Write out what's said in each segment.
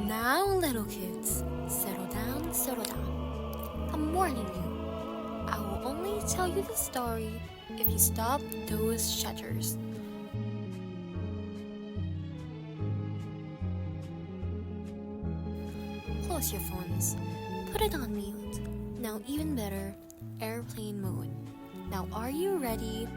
Now, little kids, settle down, settle down. I'm warning you. I will only tell you the story if you stop those shutters. Close your phones. Put it on mute. Now, even better, airplane mode. Now, are you ready?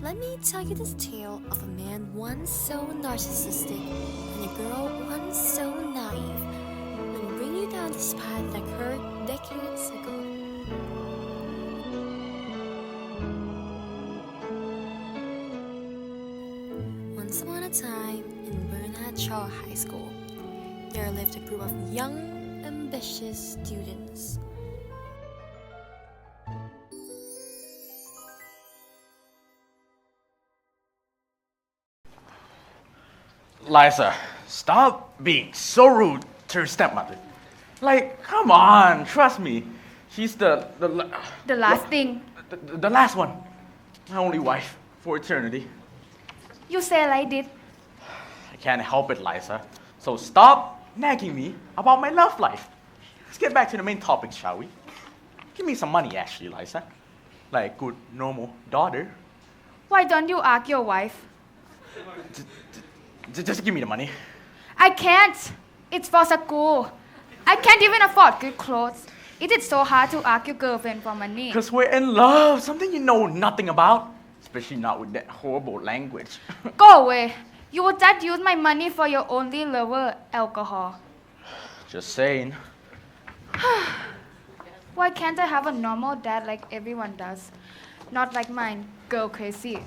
Let me tell you this tale of a man once so narcissistic and a girl once so naive. Let me bring you down this path that occurred decades ago. Once upon a time in Bernard Shaw High School, there lived a group of young, ambitious students. Liza, stop being so rude to your stepmother. Like, come on, trust me. She's the last thing. The last one. My only wife for eternity. You say like this. I can't help it, Liza. So stop nagging me about my love life. Let's get back to the main topic, shall we? Give me some money, actually, Liza. Like good, normal daughter. Why don't you ask your wife? Just give me the money. I can't. It's for school. I can't even afford good clothes. It is so hard to ask your girlfriend for money. Because we're in love, something you know nothing about. Especially not with that horrible language. Go away. You would just use my money for your only lover, alcohol. Just saying. Why can't I have a normal dad like everyone does? Not like mine, girl crazy.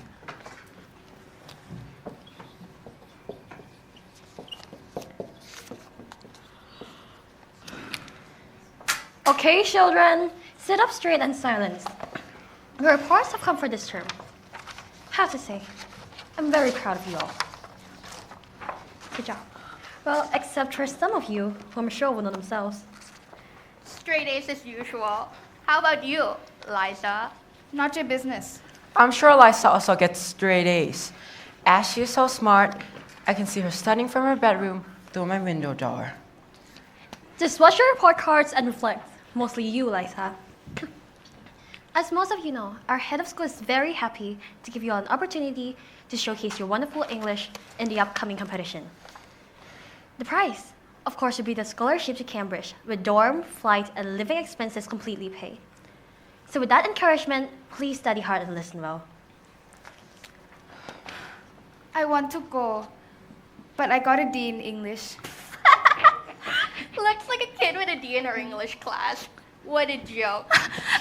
Okay, children, sit up straight and silence. Your reports have come for this term. Have to say, I'm very proud of you all. Good job. Well, except for some of you, who I'm sure will know themselves. Straight A's as usual. How about you, Liza? Not your business. I'm sure Liza also gets straight A's. As she's so smart, I can see her studying from her bedroom through my window door. Just watch your report cards and reflect. Mostly you, Liza. As most of you know, our head of school is very happy to give you all an opportunity to showcase your wonderful English in the upcoming competition. The prize, of course, would be the scholarship to Cambridge, with dorm, flight, and living expenses completely paid. So with that encouragement, please study hard and listen well. I want to go, but I got a D in English. Looks like a kid with a D in her English class. What a joke.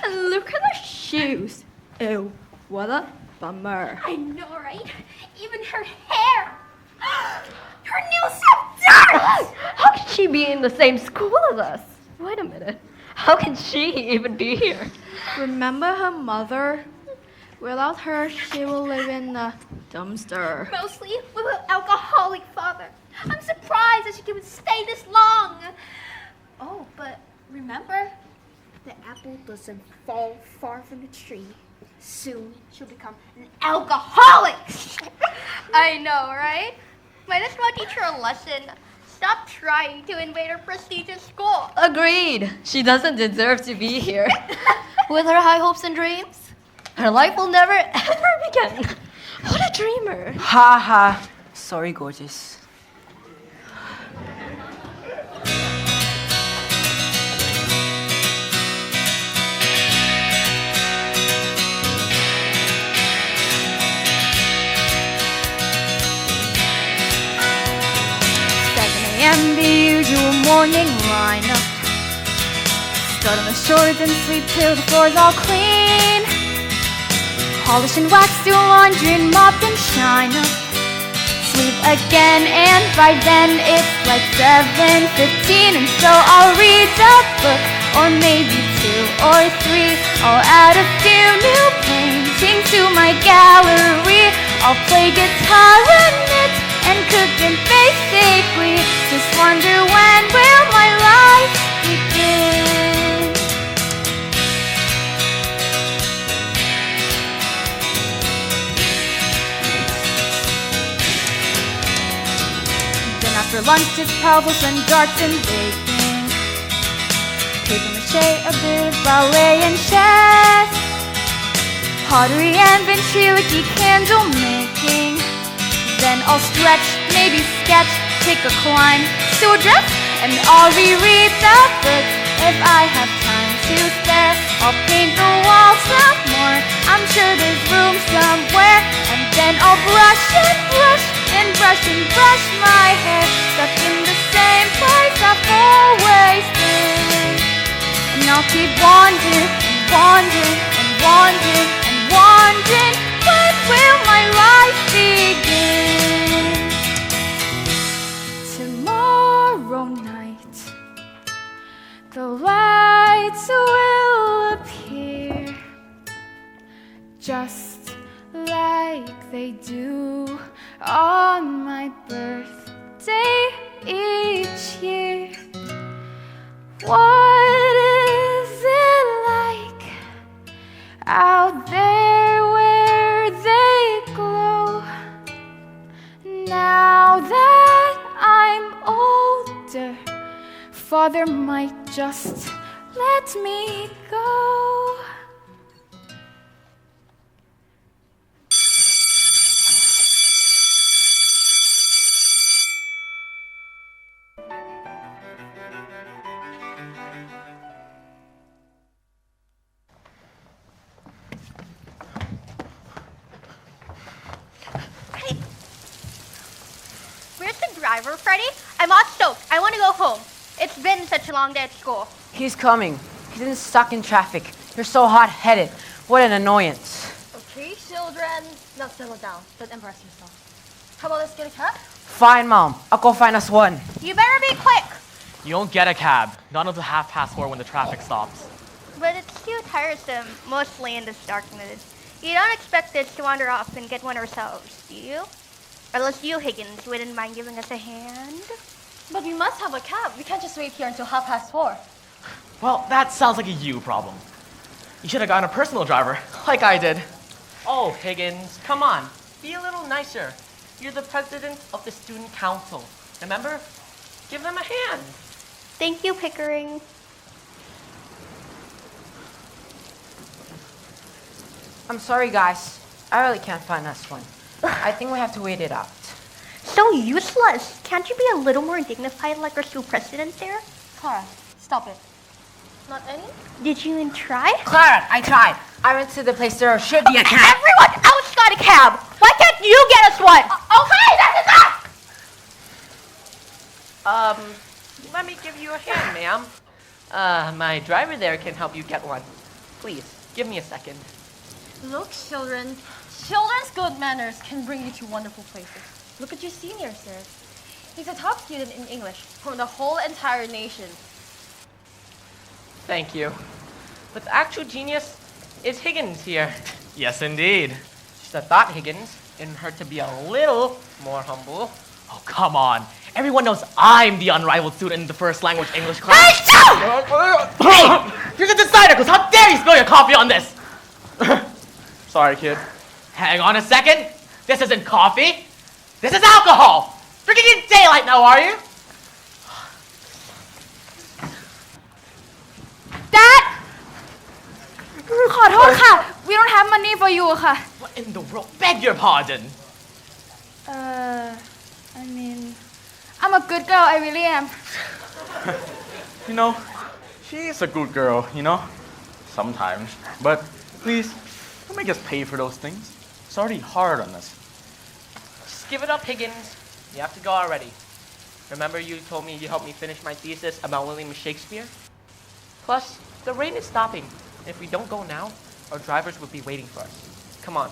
Look at her shoes. Ew, what a bummer. I know, right? Even her hair. Her nails have dirt! How can she be in the same school as us? Wait a minute. How can she even be here? Remember her mother? Without her, she will live in a dumpster. Mostly with her alcoholic father. I'm surprised that she can stay this long. Oh, but remember, the apple doesn't fall far from the tree. Soon she'll become an alcoholic. I know, right? Might as well teach her a lesson. Stop trying to invade her prestigious school. Agreed. She doesn't deserve to be here. With her high hopes and dreams, her life will never ever begin. What a dreamer. Ha ha. Sorry, gorgeous. And the usual morning lineup. Start on the shorts and sleep till the floor's all clean. Polish and wax, do laundry and mop and shine up. Sleep again, and by then it's like 7:15, and so I'll read a book, or maybe 2 or 3. I'll add a few new paintings to my gallery. I'll play guitar and knit and cook and basically just wonder when will my life begin. Lunches, puzzles, and darts and baking. Paper mache, a bit of ballet and chess. Pottery and ventriloquy, candle making. Then I'll stretch, maybe sketch, take a climb, sew a dress, and I'll reread the book. If I have time to spare, I'll paint the walls some more. I'm sure there's room somewhere. And then I'll brush and brush and brush and brush my hair, stuck in the same place I've always been. And I'll keep wandering and wandering and wandering and wandering. When will my life begin? Tomorrow night, the lights will appear, just like they do on my birthday each year. What is it like out there where they glow? Now that I'm older, Father might just let me go. Where's the driver, Freddie? I'm all soaked. I want to go home. It's been such a long day at school. He's coming. He's been stuck in traffic. You're so hot-headed. What an annoyance. Okay, children. Now settle down. Don't embarrass yourself. How about let's get a cab? Fine, Mom. I'll go find us one. You better be quick. You won't get a cab. Not until 4:30 when the traffic stops. But it's too tiresome, mostly in this darkness. You don't expect us to wander off and get one ourselves, do you? Unless you, Higgins, wouldn't mind giving us a hand. But we must have a cab. We can't just wait here until 4:30. Well, that sounds like a you problem. You should have gotten a personal driver, like I did. Oh, Higgins, come on. Be a little nicer. You're the president of the student council. Remember? Give them a hand. Thank you, Pickering. I'm sorry, guys. I really can't find us one. I think we have to wait it out. So useless. Can't you be a little more dignified like our school president there? Clara, stop it. Not any? Did you even try? Clara, I tried. I went to the place there should be a cab. Everyone else got a cab. Why can't you get us one? Okay, that's enough! Let me give you a hand, ma'am. My driver there can help you get one. Please, give me a second. Look, children. Children's good manners can bring you to wonderful places. Look at your senior, sir. He's a top student in English from the whole entire nation. Thank you. But the actual genius is Higgins here. Yes, indeed. Just a thought, Higgins. Didn't hurt to be a little more humble. Oh, come on. Everyone knows I'm the unrivaled student in the first language English class. Hey, You're the decider, because how dare you spill your coffee on this? Sorry, kid. Hang on a second. This isn't coffee. This is alcohol. Drinking in daylight now, are you? Dad! ขอโทษค่ะ We don't have money for you ค่ะ What in the world? Beg your pardon. I mean, I'm a good girl, I really am. You know, she is a good girl, you know? Sometimes. But please, don't make us pay for those things. It's already hard on us. Just give it up, Higgins. You have to go already. Remember you told me you helped me finish my thesis about William Shakespeare? Plus, the rain is stopping. If we don't go now, our drivers will be waiting for us. Come on.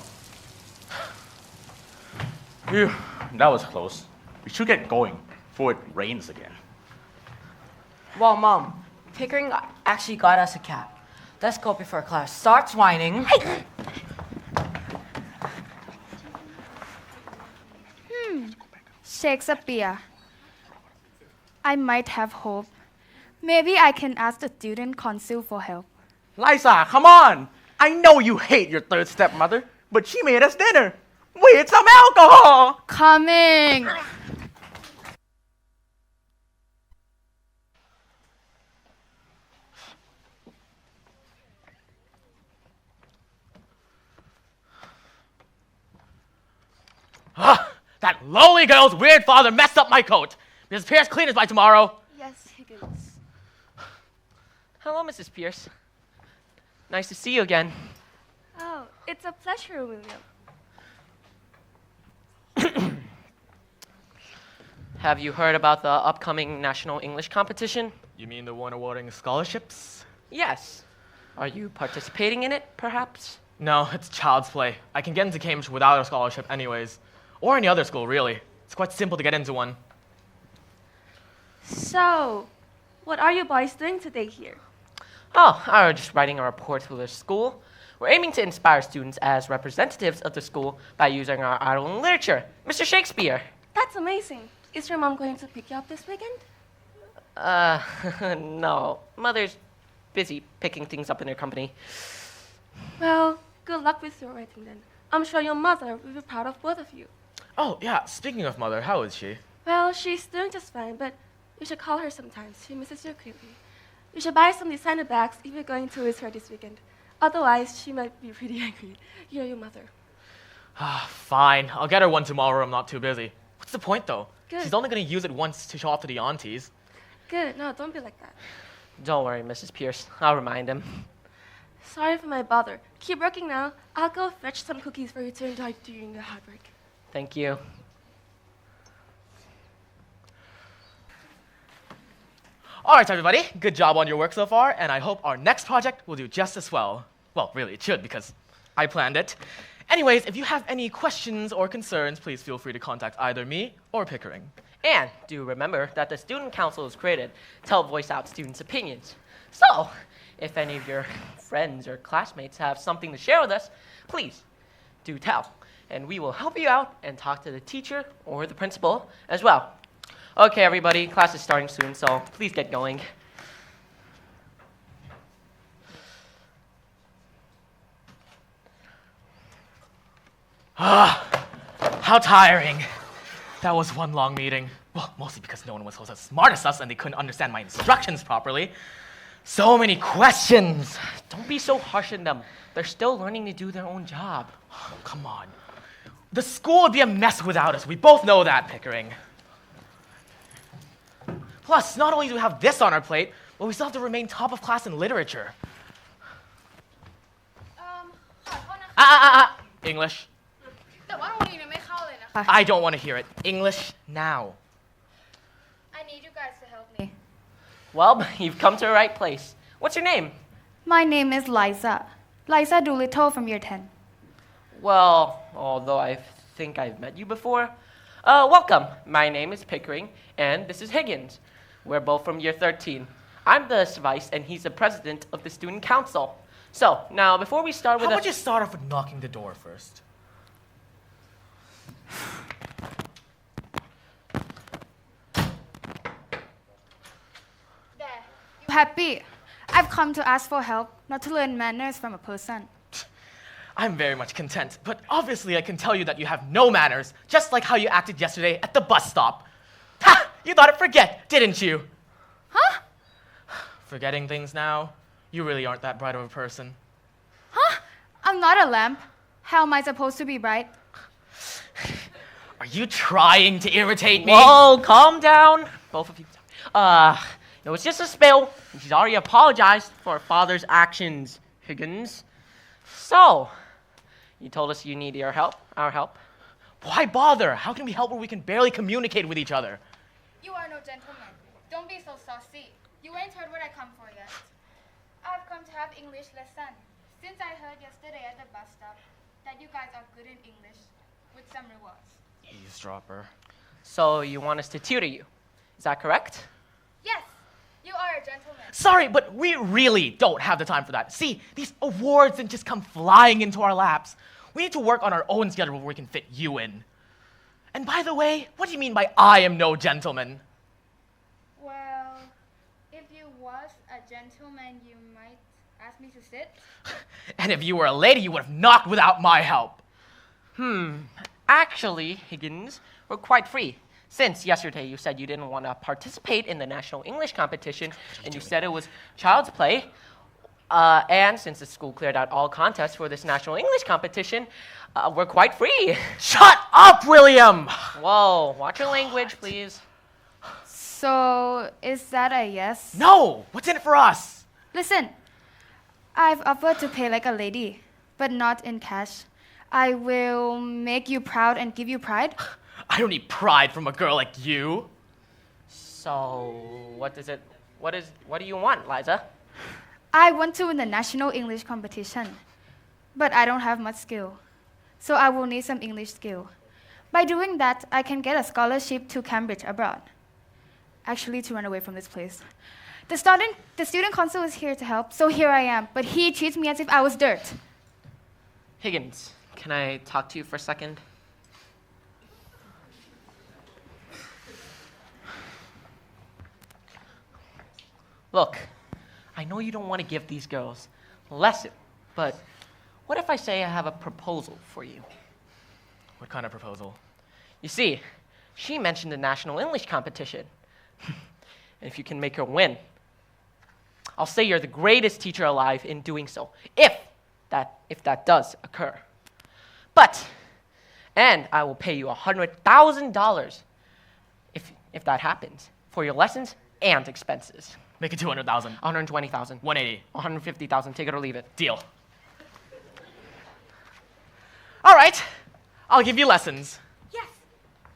Phew, that was close. We should get going before it rains again. Well, Mom, Pickering actually got us a cab. Let's go before class starts whining. Shakespeare. I might have hope. Maybe I can ask the student council for help. Liza, come on! I know you hate your third stepmother, but she made us dinner. With some alcohol! Coming! That lowly girl's weird father messed up my coat. Mrs. Pierce, clean it by tomorrow. Yes, Higgins. Hello, Mrs. Pierce. Nice to see you again. Oh, it's a pleasure, William. Have you heard about the upcoming National English competition? You mean the one awarding scholarships? Yes. Are you participating in it, perhaps? No, it's child's play. I can get into Cambridge without a scholarship anyways. Or any other school, really. It's quite simple to get into one. So, what are you boys doing today here? Oh, I was just writing a report to the school. We're aiming to inspire students as representatives of the school by using our idol in literature, Mr. Shakespeare. That's amazing. Is your mom going to pick you up this weekend? No. Mother's busy picking things up in her company. Well, good luck with your writing then. I'm sure your mother will be proud of both of you. Oh, yeah, speaking of mother, how is she? Well, she's doing just fine, but you should call her sometimes. She misses you greatly. You should buy some designer bags if you're going to visit her this weekend. Otherwise, she might be pretty angry. You're your mother. Fine, I'll get her one tomorrow. I'm not too busy. What's the point, though? Good. She's only going to use it once to show off to the aunties. Good. No, don't be like that. Don't worry, Mrs. Pierce. I'll remind him. Sorry for my bother. Keep working now. I'll go fetch some cookies for you to enjoy during the hard work. Thank you. All right, everybody, good job on your work so far, and I hope our next project will do just as well. Well, really, it should, because I planned it. Anyways, if you have any questions or concerns, please feel free to contact either me or Pickering. And do remember that the student council is created to help voice out students' opinions. So, if any of your friends or classmates have something to share with us, please do tell. And we will help you out and talk to the teacher or the principal as well. Okay, everybody, class is starting soon, so please get going. How tiring. That was one long meeting. Well, mostly because no one was as smart as us and they couldn't understand my instructions properly. So many questions. Don't be so harsh on them. They're still learning to do their own job. Oh, come on. The school would be a mess without us. We both know that, Pickering. Plus, not only do we have this on our plate, but we still have to remain top of class in literature. English. I don't want to hear it. English now. I need you guys to help me. Well, you've come to the right place. What's your name? My name is Liza. Liza Doolittle from year 10. Well, although I think I've met you before. Welcome. My name is Pickering, and this is Higgins. We're both from year 13. I'm the vice, and he's the president of the student council. So, now, before we start with How about you start off with knocking the door first? You happy? I've come to ask for help, not to learn manners from a person. I'm very much content, but obviously I can tell you that you have no manners, just like how you acted yesterday at the bus stop. Ha! You thought I'd forget, didn't you? Huh? Forgetting things now? You really aren't that bright of a person. Huh? I'm not a lamp. How am I supposed to be bright? Are you trying to irritate me? Whoa, calm down. Both of you. It was just a spill. She's already apologized for her father's actions, Higgins. So, you told us you need our help. Why bother? How can we help where we can barely communicate with each other? You are no gentleman. Don't be so saucy. You ain't heard what I come for yet. I've come to have English lesson. Since I heard yesterday at the bus stop that you guys are good in English, with some rewards. Eavesdropper. So, you want us to tutor you. Is that correct? Yes, you are a gentleman. Sorry, but we really don't have the time for that. See, these awards didn't just come flying into our laps. We need to work on our own schedule where we can fit you in. And by the way, what do you mean by I am no gentleman? Well, if you was a gentleman, you might ask me to sit. And if you were a lady, you would have knocked without my help. Actually, Higgins, we're quite free. Since yesterday you said you didn't want to participate in the National English competition, and you said it was child's play, And since the school cleared out all contests for this national English competition, we're quite free. Shut up, William! Whoa, watch your language, please. So, is that a yes? No! What's in it for us? Listen, I've offered to pay like a lady, but not in cash. I will make you proud and give you pride. I don't need pride from a girl like you. So, what do you want, Liza? I want to win the national English competition, but I don't have much skill. So I will need some English skill. By doing that, I can get a scholarship to Cambridge abroad. Actually, to run away from this place. The student council is here to help, so here I am, but he treats me as if I was dirt. Higgins, can I talk to you for a second? Look, I know you don't want to give these girls a lesson, but what if I say I have a proposal for you? What kind of proposal? You see, she mentioned the national English competition. And if you can make her win, I'll say you're the greatest teacher alive in doing so, if that does occur. And I will pay you $100,000 if that happens, for your lessons and expenses. Make it 200,000. 120,000. 180. 150,000. Take it or leave it. Deal. All right. I'll give you lessons. Yes.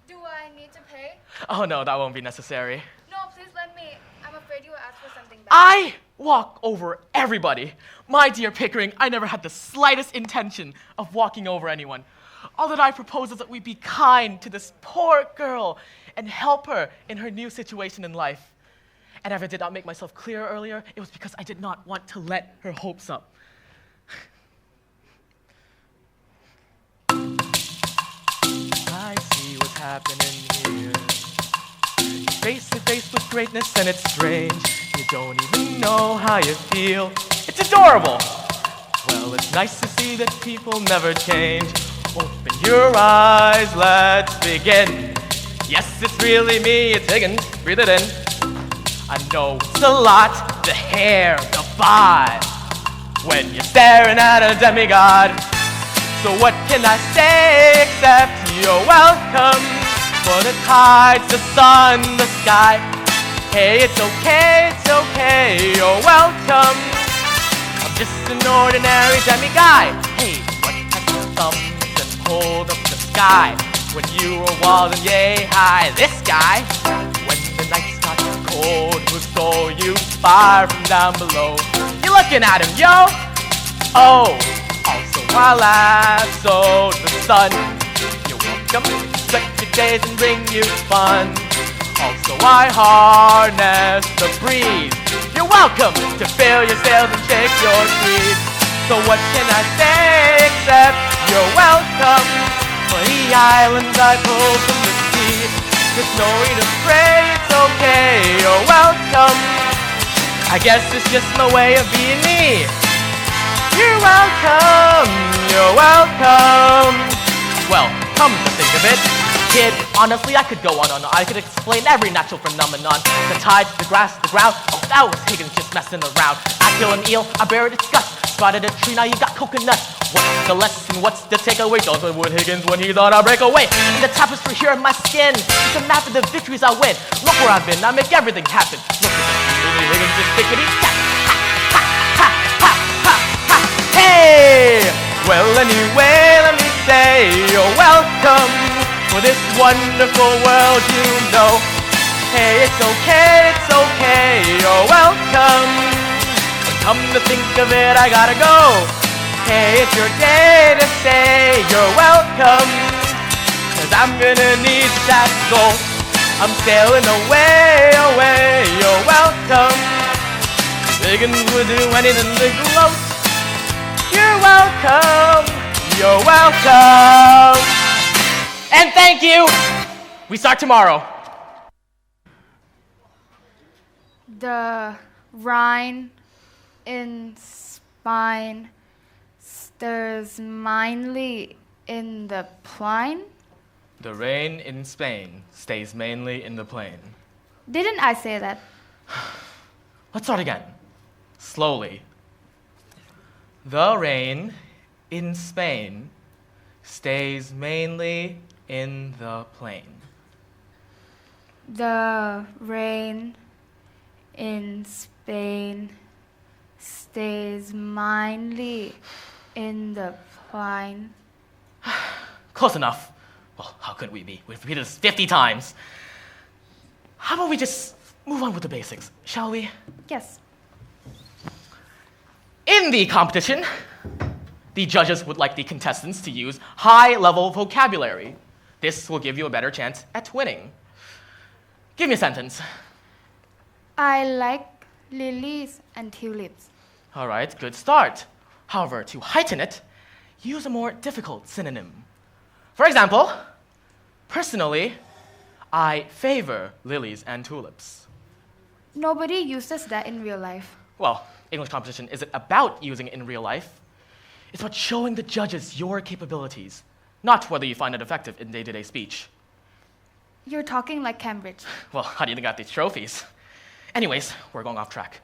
Do I need to pay? Oh no, that won't be necessary. No, please let me. I'm afraid you will ask for something back. I walk over everybody. My dear Pickering, I never had the slightest intention of walking over anyone. All that I propose is that we be kind to this poor girl and help her in her new situation in life. And if I did not make myself clear earlier, it was because I did not want to let her hopes up. I see what's happening here. You're face to face with greatness and it's strange. You don't even know how you feel. It's adorable. Well, it's nice to see that people never change. Open your eyes, let's begin. Yes, it's really me, it's Higgins. Breathe it in. I know it's a lot, the hair, the vibe, when you're staring at a demigod. So what can I say except you're welcome for the tides, the sun, the sky. Hey, it's okay, you're welcome. I'm just an ordinary demigod. Hey, what has your thumbs and hold up the sky? When you were wild and yay high, this guy, when the nights got cold, would throw you fire from down below. You're looking at him, yo! Oh, also while I sold the sun, you're welcome to sweat your days and bring you fun. Also I harness the breeze. You're welcome to fill your sails and shake your trees. So what can I say except you're welcome for the islands I pulled from the sea. There's no need to pray, it's okay, you're welcome. I guess it's just my way of being me. You're welcome, you're welcome. Well, come to think of it, kid, honestly I could go on. I could explain every natural phenomenon. The tides, the grass, the ground. Oh, that was Higgins just messing around. I kill an eel, I buried its guts. Spotted a tree, now you got coconuts. What's the lesson, what's the takeaway? Don't live with Higgins when he's on a breakaway. And the tapestry here in my skin, it's a map of the victories I win. Look where I've been, I make everything happen. Look at this, Higgins just tickety tap. Ha, ha, ha, ha, ha, hey! Well anyway, let me say you're welcome for this wonderful world you know. Hey, it's okay, you're welcome. Come to think of it, I gotta go. Hey, it's your day to say you're welcome, 'cause I'm gonna need that gold. I'm sailing away, away, you're welcome. Higgins would do anything to gloat. You're welcome, you're welcome. And thank you. We start tomorrow. The Rhine in spine stirs mainly in the plain. The rain in Spain stays mainly in the plain. Didn't I say that? Let's start again. Slowly. The rain in Spain stays mainly in the plain. The rain in Spain stays mainly in the plain. Close enough. Well, how could we be? We've repeated this 50 times. How about we just move on with the basics, shall we? Yes. In the competition, the judges would like the contestants to use high-level vocabulary. This will give you a better chance at winning. Give me a sentence. I like lilies and tulips. All right, good start. However, to heighten it, use a more difficult synonym. For example, personally, I favor lilies and tulips. Nobody uses that in real life. Well, English competition isn't about using it in real life. It's about showing the judges your capabilities, not whether you find it effective in day-to-day speech. You're talking like Cambridge. Well, how do you think I got these trophies? Anyways, we're going off track.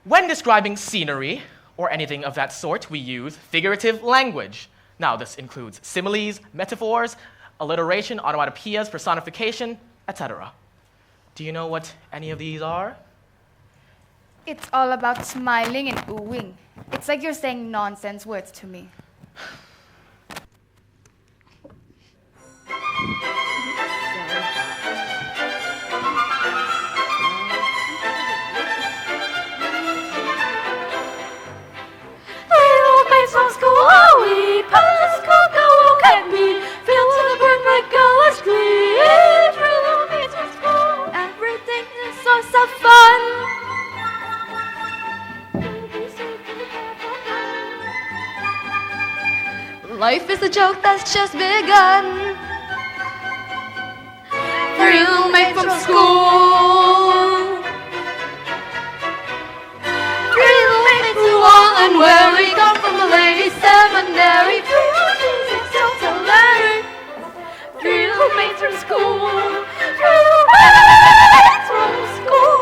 When describing scenery or anything of that sort, we use figurative language. Now, this includes similes, metaphors, alliteration, onomatopoeias, personification, etc. Do you know what any of these are? It's all about smiling and oohing. It's like you're saying nonsense words to me. Little mates from school, oh, we pass school, go look at me. Feel to the brim like college glee. Little mates from school, everything is so fun. Life is a joke that's just begun. Three little mates from school. Three little mates who all unwary come from a lady seminary. Three little Jesus don't tell Larry. Three little mates from school. Three little mates from school.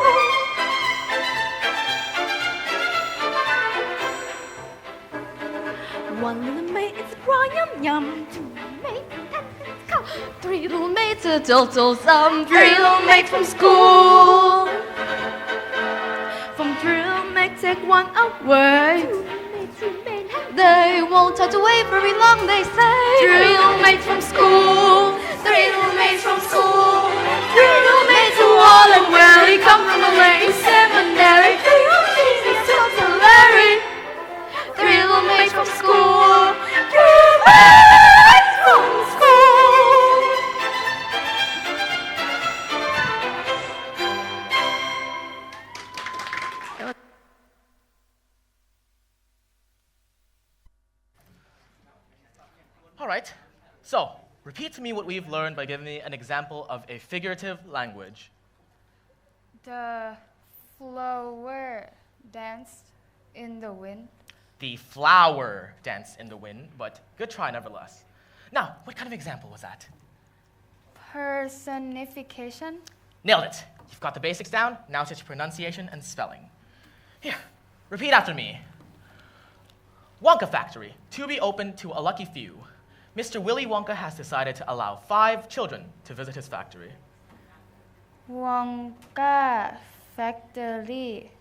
One little mate is a cry yum yum. Two little mates, go. Three little mates a total sum. Three little mates from school. From three little mates take one away. Two little mates remain. They won't have to wait very long, they say. Three little mates from school. Three little mates from school. Three little mates who all unwary come from a lady seminary. Three little mates don't tell Larry. Three little mates from school. Three little mates from school. All right, so repeat to me what we've learned by giving me an example of a figurative language. The flower danced in the wind. The flower danced in the wind, but good try nevertheless. Now, what kind of example was that? Personification. Nailed it. You've got the basics down, now it's just pronunciation and spelling. Here, repeat after me. Wonka factory, to be open to a lucky few. Mr. Willy Wonka has decided to allow 5 children to visit his factory. Wonka factory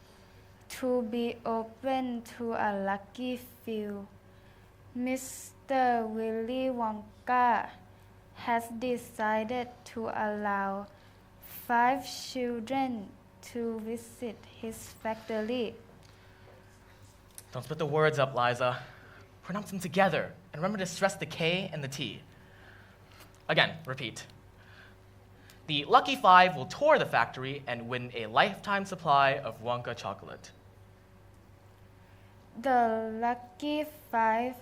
to be open to a lucky few. Mr. Willy Wonka has decided to allow 5 children to visit his factory. Don't split the words up, Liza. Pronounce them together, and remember to stress the K and the T. Again, repeat. The lucky 5 will tour the factory and win a lifetime supply of Wonka chocolate. The lucky 5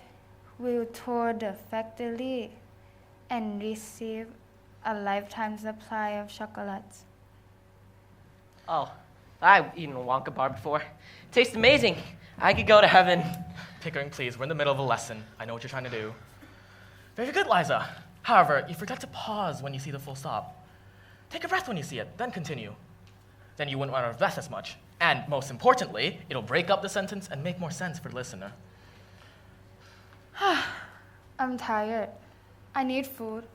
will tour the factory and receive a lifetime supply of chocolates. Oh, I've eaten a Wonka bar before. Tastes amazing. I could go to heaven. Pickering, please, we're in the middle of a lesson. I know what you're trying to do. Very good, Liza. However, you forgot to pause when you see the full stop. Take a breath when you see it, then continue. Then you wouldn't want to invest as much. And most importantly, it'll break up the sentence and make more sense for the listener. I'm tired. I need food.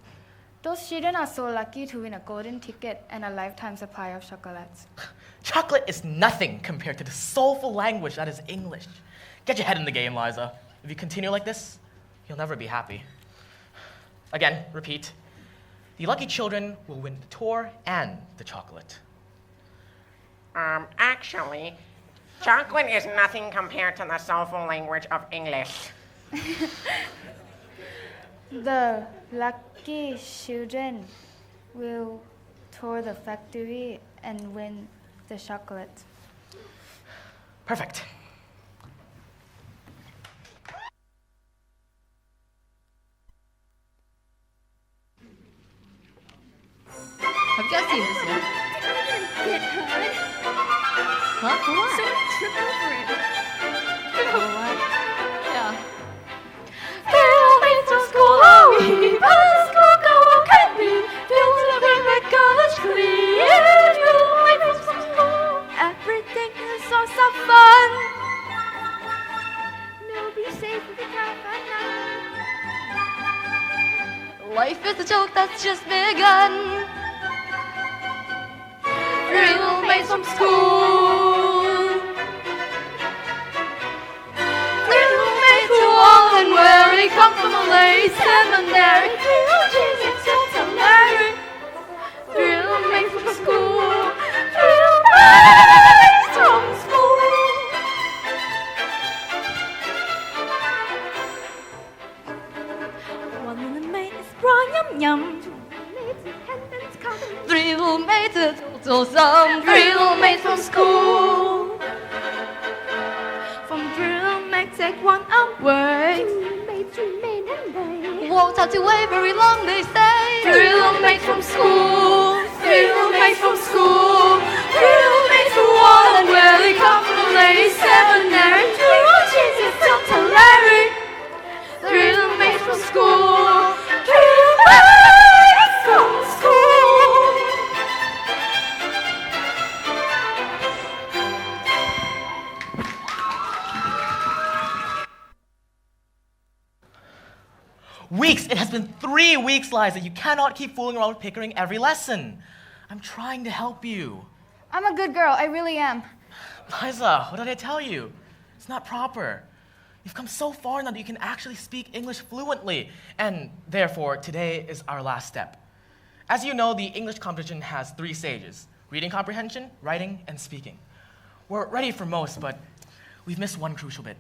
Those children are so lucky to win a golden ticket and a lifetime supply of chocolates. Chocolate is nothing compared to the soulful language that is English. Get your head in the game, Liza. If you continue like this, you'll never be happy. Again, repeat. The lucky children will win the tour and the chocolate. Actually, chocolate is nothing compared to the soulful language of English. The lucky children will tour the factory and win the chocolate. Perfect. Have you guys seen this yet? Get hard. Huh? For what? Someone tripped over it. For what? Yeah. Everything is so fun. Nobody's safe if you can't find none. Life is a joke that's just begun. Three roommates from school. Three roommates who all and where we come from a late seminary. Three roommates from Larry. Three roommates from school. Three roommates from school. One roommate is raw yum yum. Three roommates, a total sum. Three roommates from school. From three roommates take 1 away. Roommates remain and they Won't have to wait very long, they say. Three roommates from school. Three roommates from school. Three roommates who all and where they come from a late seminary. Three roommates is Dr. Larry. Three roommates from school. Three roommates from school. Weeks! It has been 3 weeks, Liza. You cannot keep fooling around with Pickering every lesson. I'm trying to help you. I'm a good girl, I really am. Liza, what did I tell you? It's not proper. You've come so far now that you can actually speak English fluently. And therefore, today is our last step. As you know, the English competition has 3 stages: reading comprehension, writing, and speaking. We're ready for most, but we've missed one crucial bit: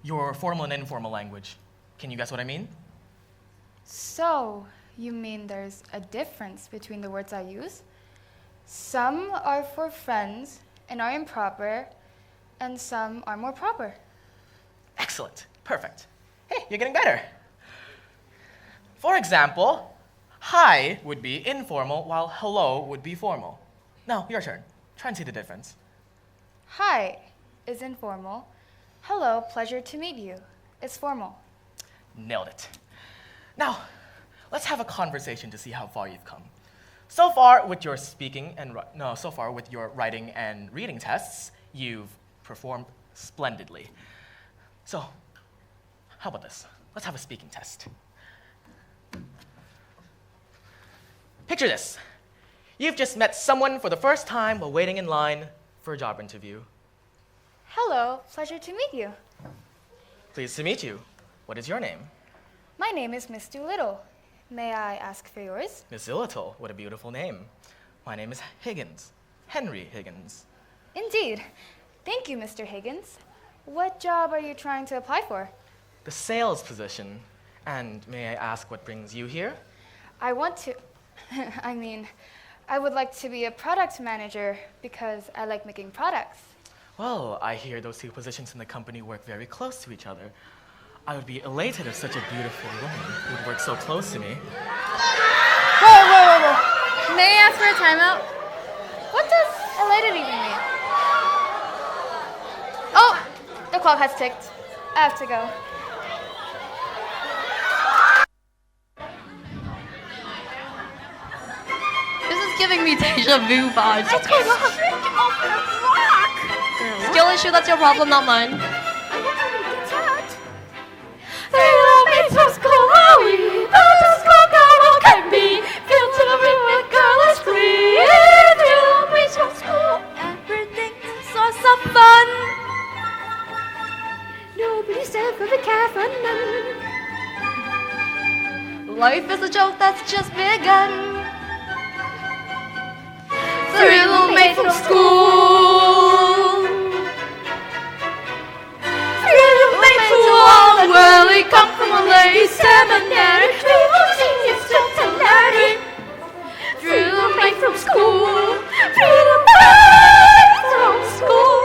your formal and informal language. Can you guess what I mean? So, you mean there's a difference between the words I use? Some are for friends and are improper, and some are more proper. Excellent. Perfect. Hey, you're getting better. For example, hi would be informal, while hello would be formal. Now, your turn. Try and see the difference. Hi is informal. Hello, pleasure to meet you. It's formal. Nailed it. Now, let's have a conversation to see how far you've come. So far with your writing and reading tests, you've performed splendidly. So, how about this? Let's have a speaking test. Picture this. You've just met someone for the first time while waiting in line for a job interview. Hello, pleasure to meet you. Pleased to meet you. What is your name? My name is Miss Doolittle. May I ask for yours? Miss Doolittle. What a beautiful name. My name is Higgins. Henry Higgins. Indeed. Thank you, Mr. Higgins. What job are you trying to apply for? The sales position. And may I ask what brings you here? I want to, I would like to be a product manager because I like making products. Well, I hear those 2 positions in the company work very close to each other. I would be elated if such a beautiful woman would work so close to me. Whoa. May I ask for a timeout? What does elated even mean? Oh, the clock has ticked. I have to go. This is giving me deja vu vibes. I told her to drink off the rock. skill issue, that's your problem, not mine. Three little maids from school, how we built a school girl all can be. Filled to the rim with girlish glee. Three little maids from school, everything is source of fun. Nobody's ever been careful, none. Life is a joke that's just begun. Three little maids from school. Three little maids from all the world. We come from a lady seminary. Three little genius just a nerdy. Three little maids from school. Three little maids from school.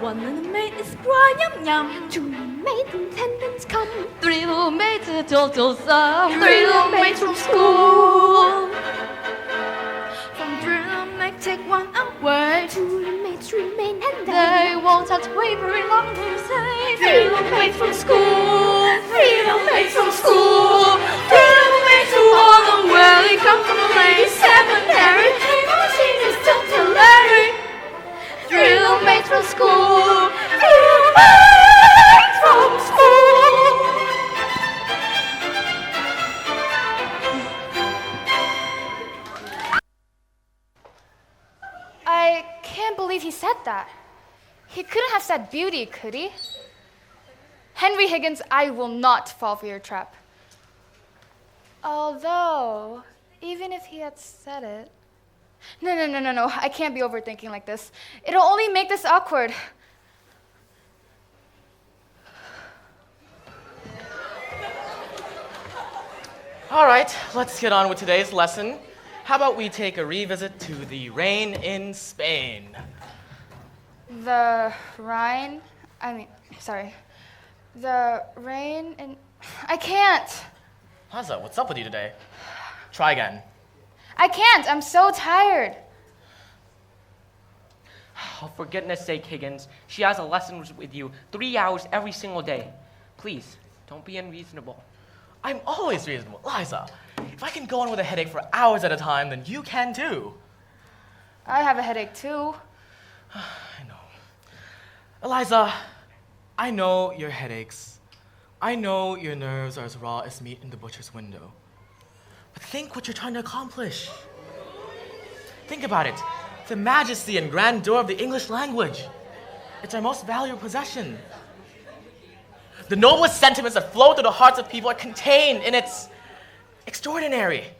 One little maid is crying yum yum. Two little maids attendants come. Three little maids a total sum. Three little maids from school. From three little maids take 1 hour. Two little maids remain and they won't have to wait very long to say. Three little maids from school. Three little maids from school. Three little maids who all the world they come from a lady seminary. Three little seniors still tell Larry. Three little maids from school. Three little maids from school. I can't believe he said that. He couldn't have said beauty, could he? Henry Higgins, I will not fall for your trap. Although, even if he had said it... No. I can't be overthinking like this. It'll only make this awkward. All right, let's get on with today's lesson. How about we take a revisit to the rain in Spain? The rain in... I can't. Liza, what's up with you today? Try again. I can't. I'm so tired. Oh, for goodness sake, Higgins. She has a lesson with you 3 hours every single day. Please, don't be unreasonable. I'm always reasonable. Liza, if I can go on with a headache for hours at a time, then you can too. I have a headache too. I know. Eliza, I know your headaches. I know your nerves are as raw as meat in the butcher's window. But think what you're trying to accomplish. Think about it. The majesty and grandeur of the English language. It's our most valuable possession. The noblest sentiments that flow through the hearts of people are contained in its extraordinary,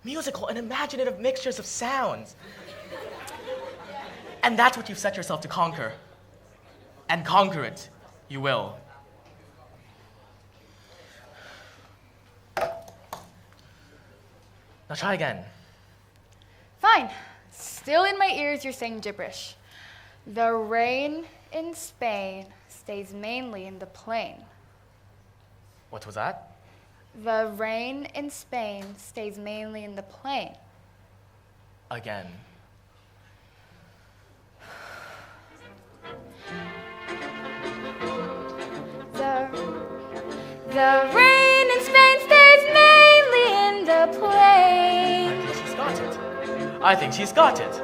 musical, and imaginative mixtures of sounds. And that's what you've set yourself to conquer. And conquer it, you will. Now try again. Fine. Still in my ears, you're saying gibberish. The rain in Spain stays mainly in the plain. What was that? The rain in Spain stays mainly in the plain. Again. The rain in Spain stays mainly in the plain. I think she's got it.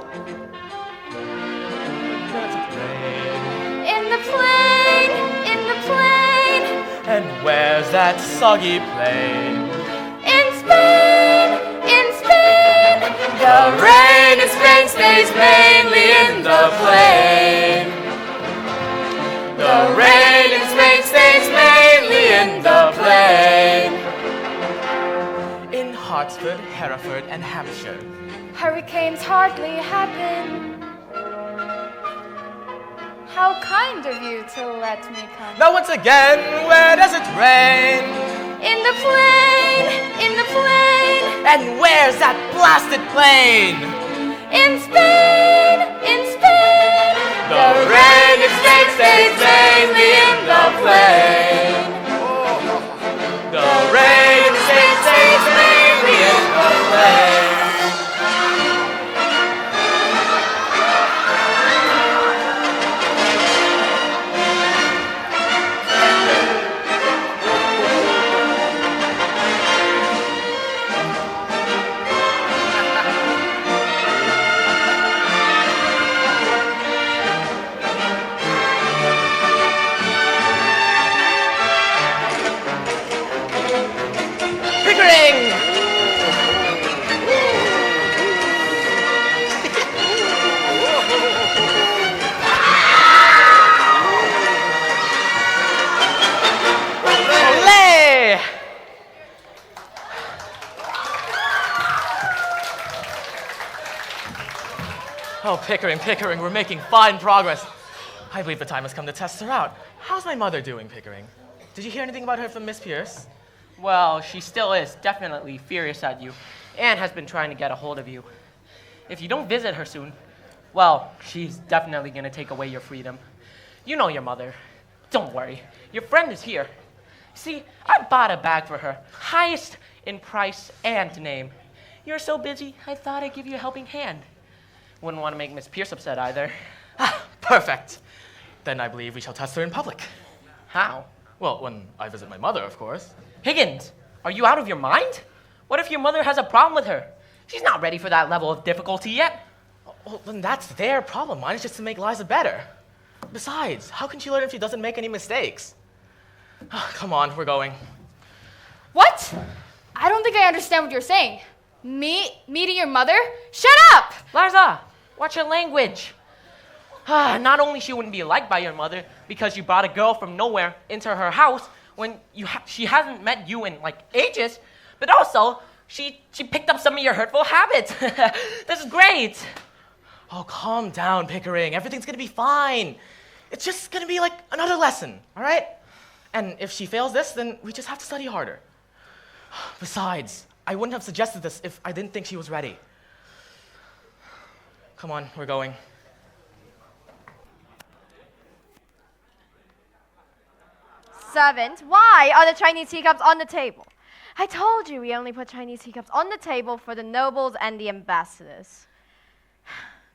In the plain, in the plain. And where's that soggy plain? In Spain, in Spain. The rain in Spain stays mainly in the plain. The rain in Spain stays mainly in the plain. In Hartford, Hereford, and Hampshire. Hurricanes hardly happen. How kind of you to let me come. Now once again, where does it rain? In the plain, in the plain. And where's that blasted plain? In Spain, in Spain. The rain in Spain stays mainly in the plain. The rain in Spain stays mainly in the plain. Oh, Pickering, we're making fine progress. I believe the time has come to test her out. How's my mother doing, Pickering? Did you hear anything about her from Miss Pierce? Well, she still is definitely furious at you and has been trying to get a hold of you. If you don't visit her soon, well, she's definitely going to take away your freedom. You know your mother. Don't worry. Your friend is here. See, I bought a bag for her. Highest in price and name. You're so busy, I thought I'd give you a helping hand. Wouldn't want to make Miss Pierce upset either. Perfect. Then I believe we shall test her in public. How? Well, when I visit my mother, of course. Higgins, are you out of your mind? What if your mother has a problem with her? She's not ready for that level of difficulty yet. Well, then that's their problem. Mine is just to make Liza better. Besides, how can she learn if she doesn't make any mistakes? Come on, we're going. What? I don't think I understand what you're saying. Meeting your mother? Shut up! Liza, watch your language. Not only she wouldn't be liked by your mother because you brought a girl from nowhere into her house when she hasn't met you in like ages, but also she picked up some of your hurtful habits. This is great. Oh, calm down, Pickering. Everything's gonna be fine. It's just gonna be like another lesson, all right? And if she fails this, then we just have to study harder. Besides, I wouldn't have suggested this if I didn't think she was ready. Come on, we're going. Servant, why are the Chinese teacups on the table? I told you we only put Chinese teacups on the table for the nobles and the ambassadors.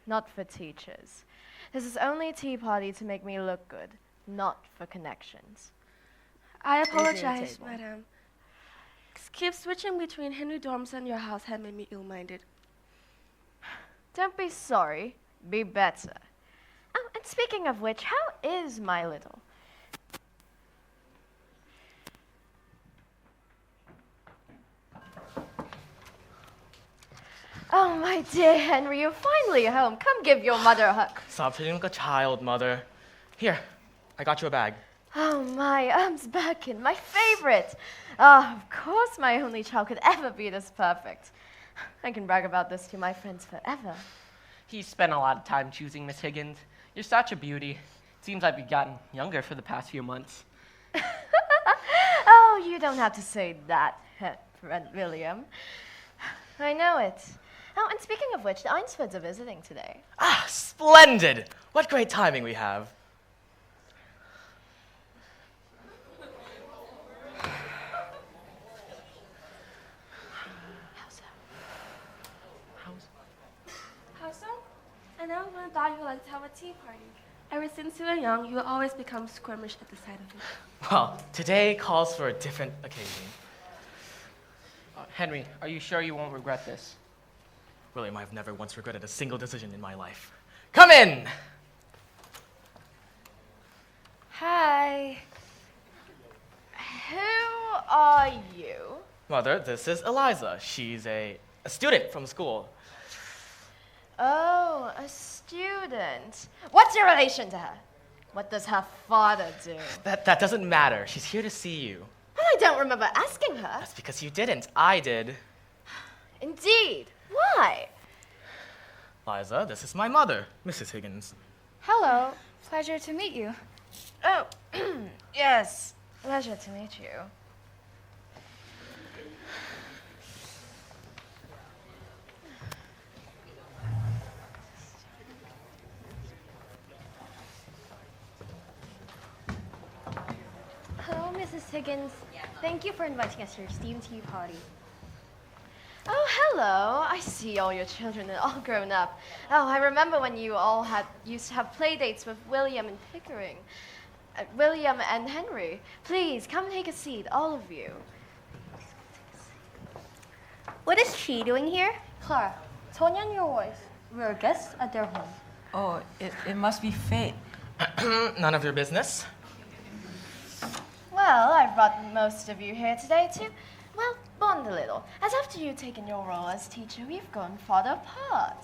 Not for teachers. This is only a tea party to make me look good, not for connections. I Leave me a apologize, table. madam. Keep switching between Henry dorms and your house had made me ill-minded. Don't be sorry, be better. Oh, and speaking of which, how is my little? Oh, my dear Henry, you're finally home. Come give your mother a hug. Stop treating like a child, Mother. Here, I got you a bag. Oh, my arms back in, my favorite. Oh, of course my only child could ever be this perfect. I can brag about this to my friends forever. He spent a lot of time choosing Miss Higgins. You're such a beauty. Seems like you've gotten younger for the past few months. Oh, you don't have to say that, friend William. I know it. Oh, and speaking of which, the Einsfords are visiting today. Ah, splendid! What great timing we have. How so? I never would have thought you would like to have a tea party. Ever since you were young, you always become squirmish at the sight of it. Well, today calls for a different occasion. Henry, are you sure you won't regret this? William, I've never once regretted a single decision in my life. Come in! Hi. Who are you? Mother, this is Eliza. She's a student from school. Oh, a student. What's your relation to her? What does her father do? That doesn't matter. She's here to see you. Well, I don't remember asking her. That's because you didn't. I did. Indeed. Why? Liza, this is my mother, Mrs. Higgins. Hello. Pleasure to meet you. Oh, yes. Pleasure to meet you. Hello, Mrs. Higgins. Thank you for inviting us to your steam tea party. Oh, hello. I see all your children are all grown up. Oh, I remember when you all used to have play dates with William and Pickering. William and Henry. Please, come and take a seat, all of you. What is she doing here? Clara, Tonya and your wife. We're guests at their home. Oh, it must be fate. None of your business. Well, I've brought most of you here today to, well, bond a little. As after you've taken your role as teacher, we've gone farther apart.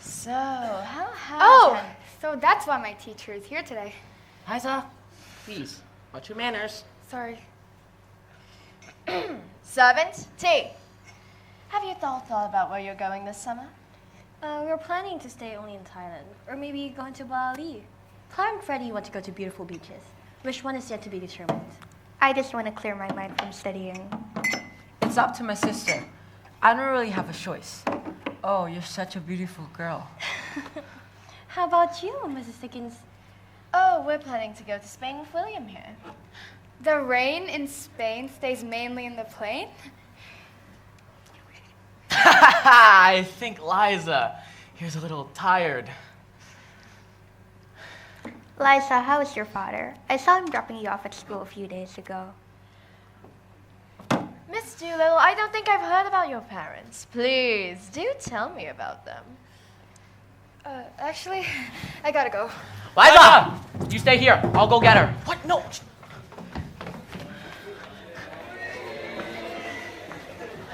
So, how has... Oh, so that's why my teacher is here today. Liza, please, watch your manners. Sorry. Servant, tea. Have you thought about where you're going this summer? We're planning to stay only in Thailand, or maybe going to Bali. Clara and Freddie want to go to beautiful beaches. Which one is yet to be determined? I just want to clear my mind from studying. It's up to my sister. I don't really have a choice. Oh, you're such a beautiful girl. How about you, Mrs. Higgins? Oh, we're planning to go to Spain with William here. The rain in Spain stays mainly in the plain? I think Liza here's a little tired. Liza, how is your father? I saw him dropping you off at school a few days ago. Miss Doolittle, I don't think I've heard about your parents. Please, do tell me about them. Actually, I gotta go. Liza! You stay here. I'll go get her. What? No.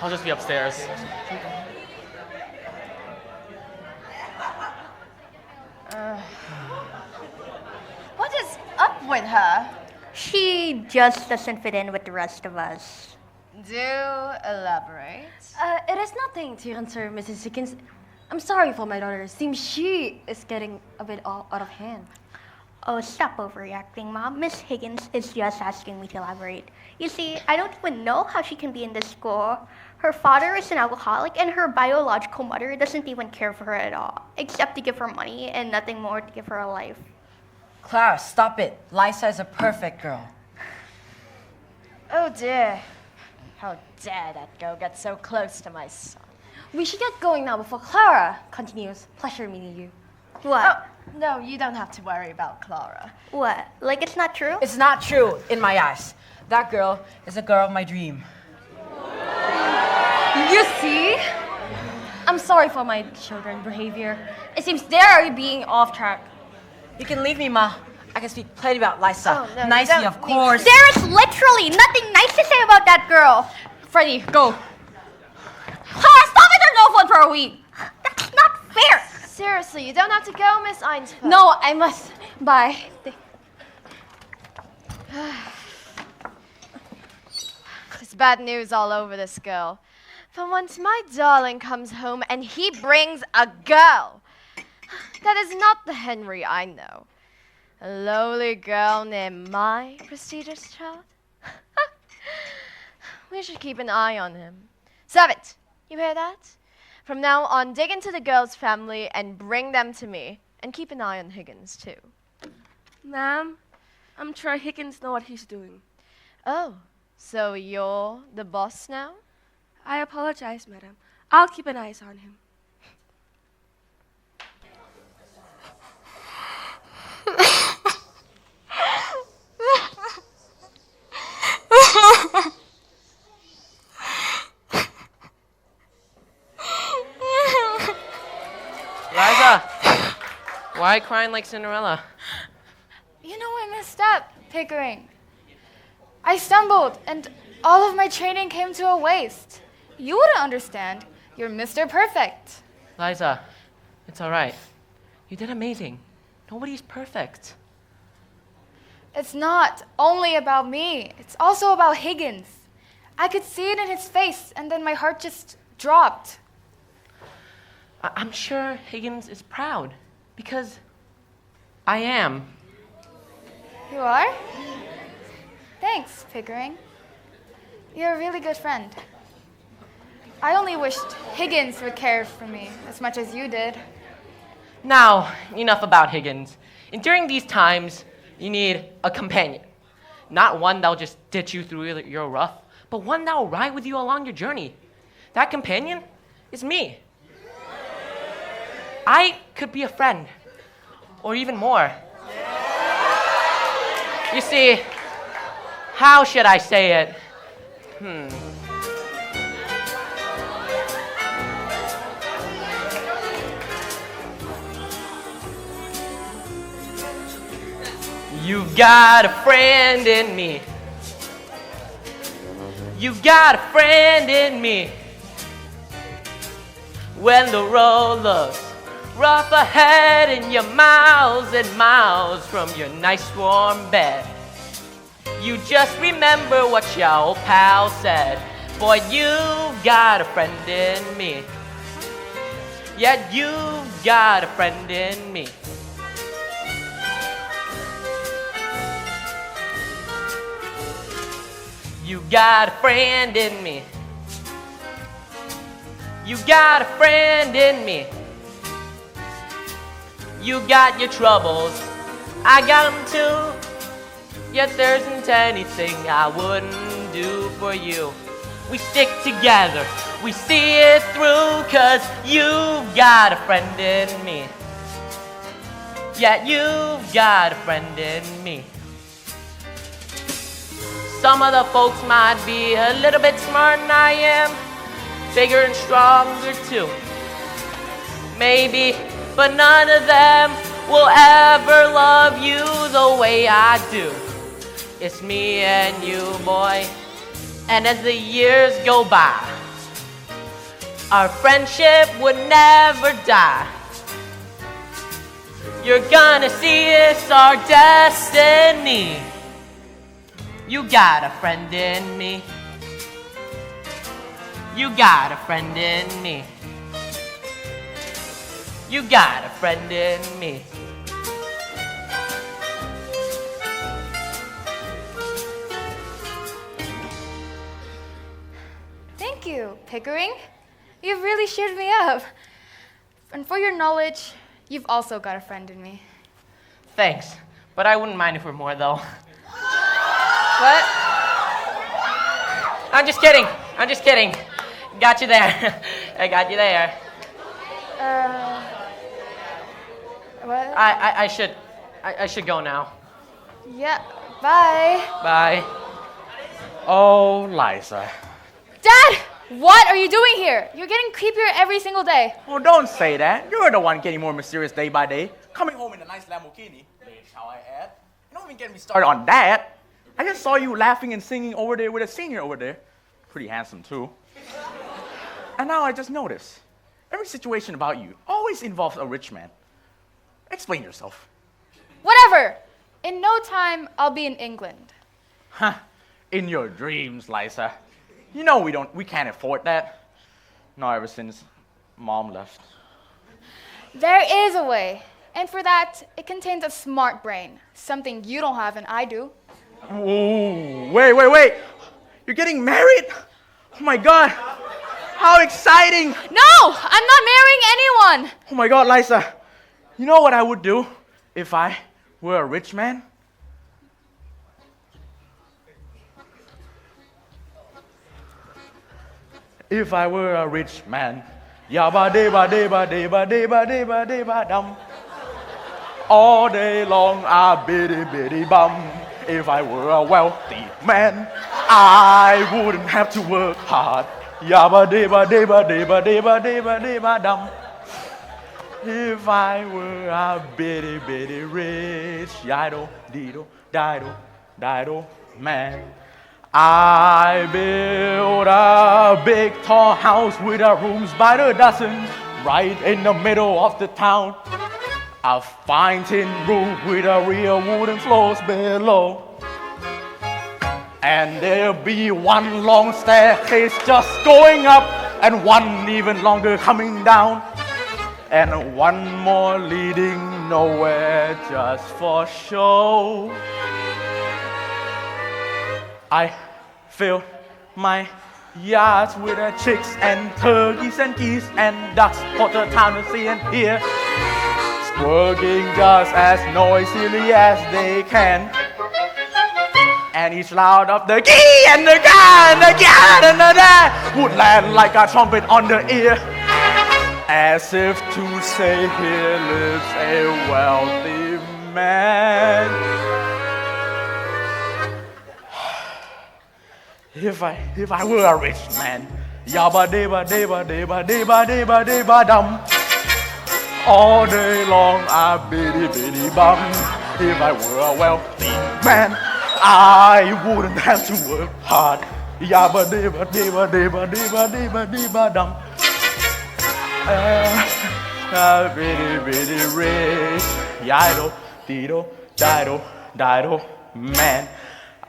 I'll just be upstairs. What is up with her? She just doesn't fit in with the rest of us. Do elaborate. It is nothing to answer, Mrs. Higgins. I'm sorry for my daughter. Seems she is getting a bit out of hand. Oh, stop overreacting, Mom. Miss Higgins is just asking me to elaborate. You see, I don't even know how she can be in this school. Her father is an alcoholic, and her biological mother doesn't even care for her at all, except to give her money and nothing more to give her a life. Clara, stop it. Liza is a perfect girl. Oh dear. How dare that girl get so close to my son? We should get going now before Clara continues. Pleasure meeting you. What? Oh, no, you don't have to worry about Clara. What? Like it's not true? It's not true in my eyes. That girl is a girl of my dream. You see? I'm sorry for my children's behavior. It seems they're being off track. You can leave me, Ma. I can speak plenty about Liza. Oh, no, Nicely, don't of course. There is literally nothing nice to say about that girl. Freddie, go. Clara, stop it or no phone for a week. That's not fair. Seriously, you don't have to go, Miss Einsberg. No, I must. Bye. There's bad news all over this girl. For once my darling comes home and he brings a girl. That is not the Henry I know. A lowly girl named my prestigious child. We should keep an eye on him. Servant, you hear that? From now on, dig into the girl's family and bring them to me. And keep an eye on Higgins, too. Ma'am, I'm sure Higgins know what he's doing. Oh, so you're the boss now? I apologize, madam. I'll keep an eye on him. Liza! Why crying like Cinderella? You know, I messed up, Pickering. I stumbled, and all of my training came to a waste. You wouldn't understand. You're Mr. Perfect. Liza, it's alright. You did amazing. Nobody's perfect. It's not only about me. It's also about Higgins. I could see it in his face, and then my heart just dropped. I'm sure Higgins is proud, because I am. You are? Thanks, Pickering. You're a really good friend. I only wished Higgins would care for me as much as you did. Now, enough about Higgins. And during these times, you need a companion. Not one that'll just ditch you through your rough, but one that'll ride with you along your journey. That companion is me. I could be a friend, or even more. You see, how should I say it? You've got a friend in me. You've got a friend in me. When the road looks rough ahead and you're miles and miles from your nice warm bed, you just remember what your old pal said. Boy, you've got a friend in me. Yet you've got a friend in me. You got a friend in me. You got a friend in me. You got your troubles, I got them too. Yet there isn't anything I wouldn't do for you. We stick together, we see it through, 'cause you've got a friend in me. Yet you've got a friend in me. Some of the folks might be a little bit smarter than I am, bigger and stronger too. Maybe, but none of them will ever love you the way I do. It's me and you, boy. And as the years go by, our friendship would never die. You're gonna see it's our destiny. You got a friend in me. You got a friend in me. You got a friend in me. Thank you, Pickering. You've really cheered me up. And for your knowledge, you've also got a friend in me. Thanks, but I wouldn't mind if we're more though. What? I'm just kidding. I'm just kidding. Got you there. I got you there. What? I should go now. Yeah, bye. Bye. Oh, Liza. Dad! What are you doing here? You're getting creepier every single day. Oh, don't say that. You're the one getting more mysterious day by day. Coming home in a nice Lamborghini. Shall I add? You don't even get me started on that. I just saw you laughing and singing over there with a senior over there. Pretty handsome, too. And now I just noticed. Every situation about you always involves a rich man. Explain yourself. Whatever. In no time, I'll be in England. Huh. In your dreams, Liza. You know we can't afford that. Not ever since Mom left. There is a way. And for that, it contains a smart brain. Something you don't have and I do. Ooh, wait. You're getting married? Oh my God. How exciting. No! I'm not marrying anyone! Oh my God, Liza. You know what I would do if I were a rich man? If I were a rich man, yabba deba deba deba deba deba deba dum. All day long, I biddy biddy bum. If I were a wealthy man, I wouldn't have to work hard. Yabba deba deba deba deba deba deba dum. If I were a bitty bitty rich yido dido dido dido man, I build a big tall house with rooms by the dozen, right in the middle of the town. A fine tin roof with a real wooden floors below. And there'll be one long staircase just going up, and one even longer coming down, and one more leading nowhere just for show. I fill my yards with chicks and turkeys and geese and ducks for the town to see and hear, squirking just as noisily as they can. And each loud of the gee and the ga and the ga and the da would land like a trumpet on the ear, as if to say, here lives a wealthy man. If I were a rich man, yabba deba deba deba deba deba deba dum. All day long I biddy biddy bum. If I were a wealthy man, I wouldn't have to work hard. Yabba deba deba deba deba deba deba dum. A bitty bitty rich yido dido dido dido man.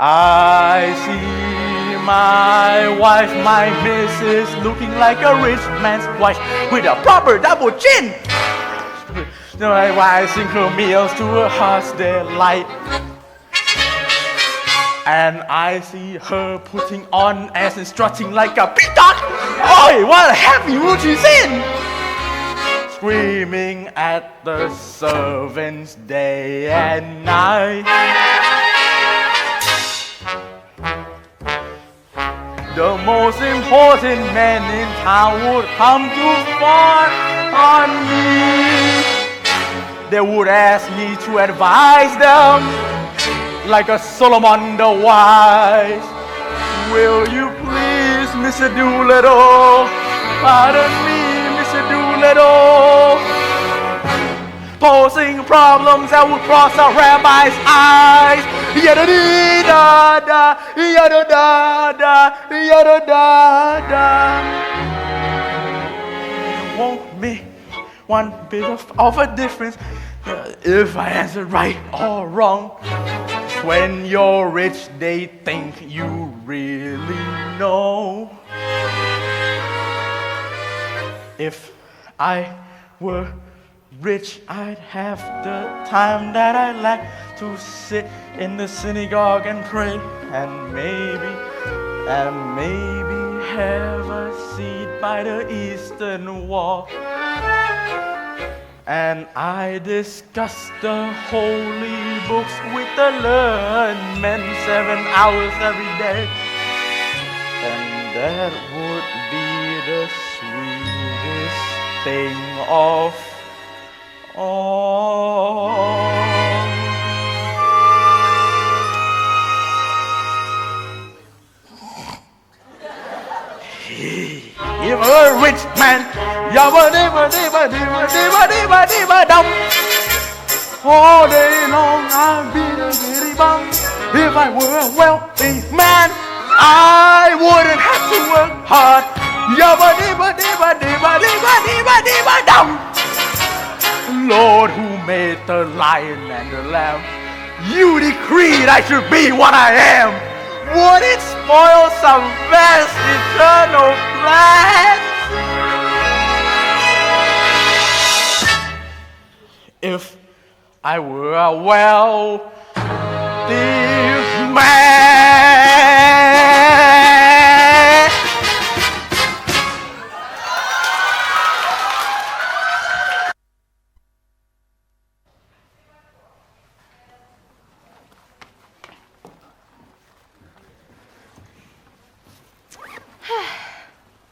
I see my wife, my missus, looking like a rich man's wife with a proper double chin. My wife sing her meals to her heart's delight. And I see her putting on ass and strutting like a peacock. Oi, what a happy mood she's in! Screaming at the servants day and night. The most important man in town would come to fawn on me. They would ask me to advise them like a Solomon the wise. Will you please, Mr. Doolittle? Pardon me, Mr. Doolittle. Posing problems that would cross a rabbi's eyes. Yada da da, yada da da, yada da da. It won't make one bit of a difference if I answer right or wrong. When you're rich, they think you really know. If I were rich, I'd have the time that I lack to sit in the synagogue and pray, and maybe have a seat by the eastern wall. And I discuss the holy books with the learned men 7 hours every day. And that would be the sweetest thing of all. If a rich man, yabba dibba dibba dibba dibba dibba dibba dum. All day long I'd be the giddy bum. If I were a wealthy man, I wouldn't have to work hard. Yabba dibba dibba dibba dibba dibba dibba dum. Lord, who made the lion and the lamb, you decreed I should be what I am. Would it spoil some vast eternal plans? If I were a wealthy man.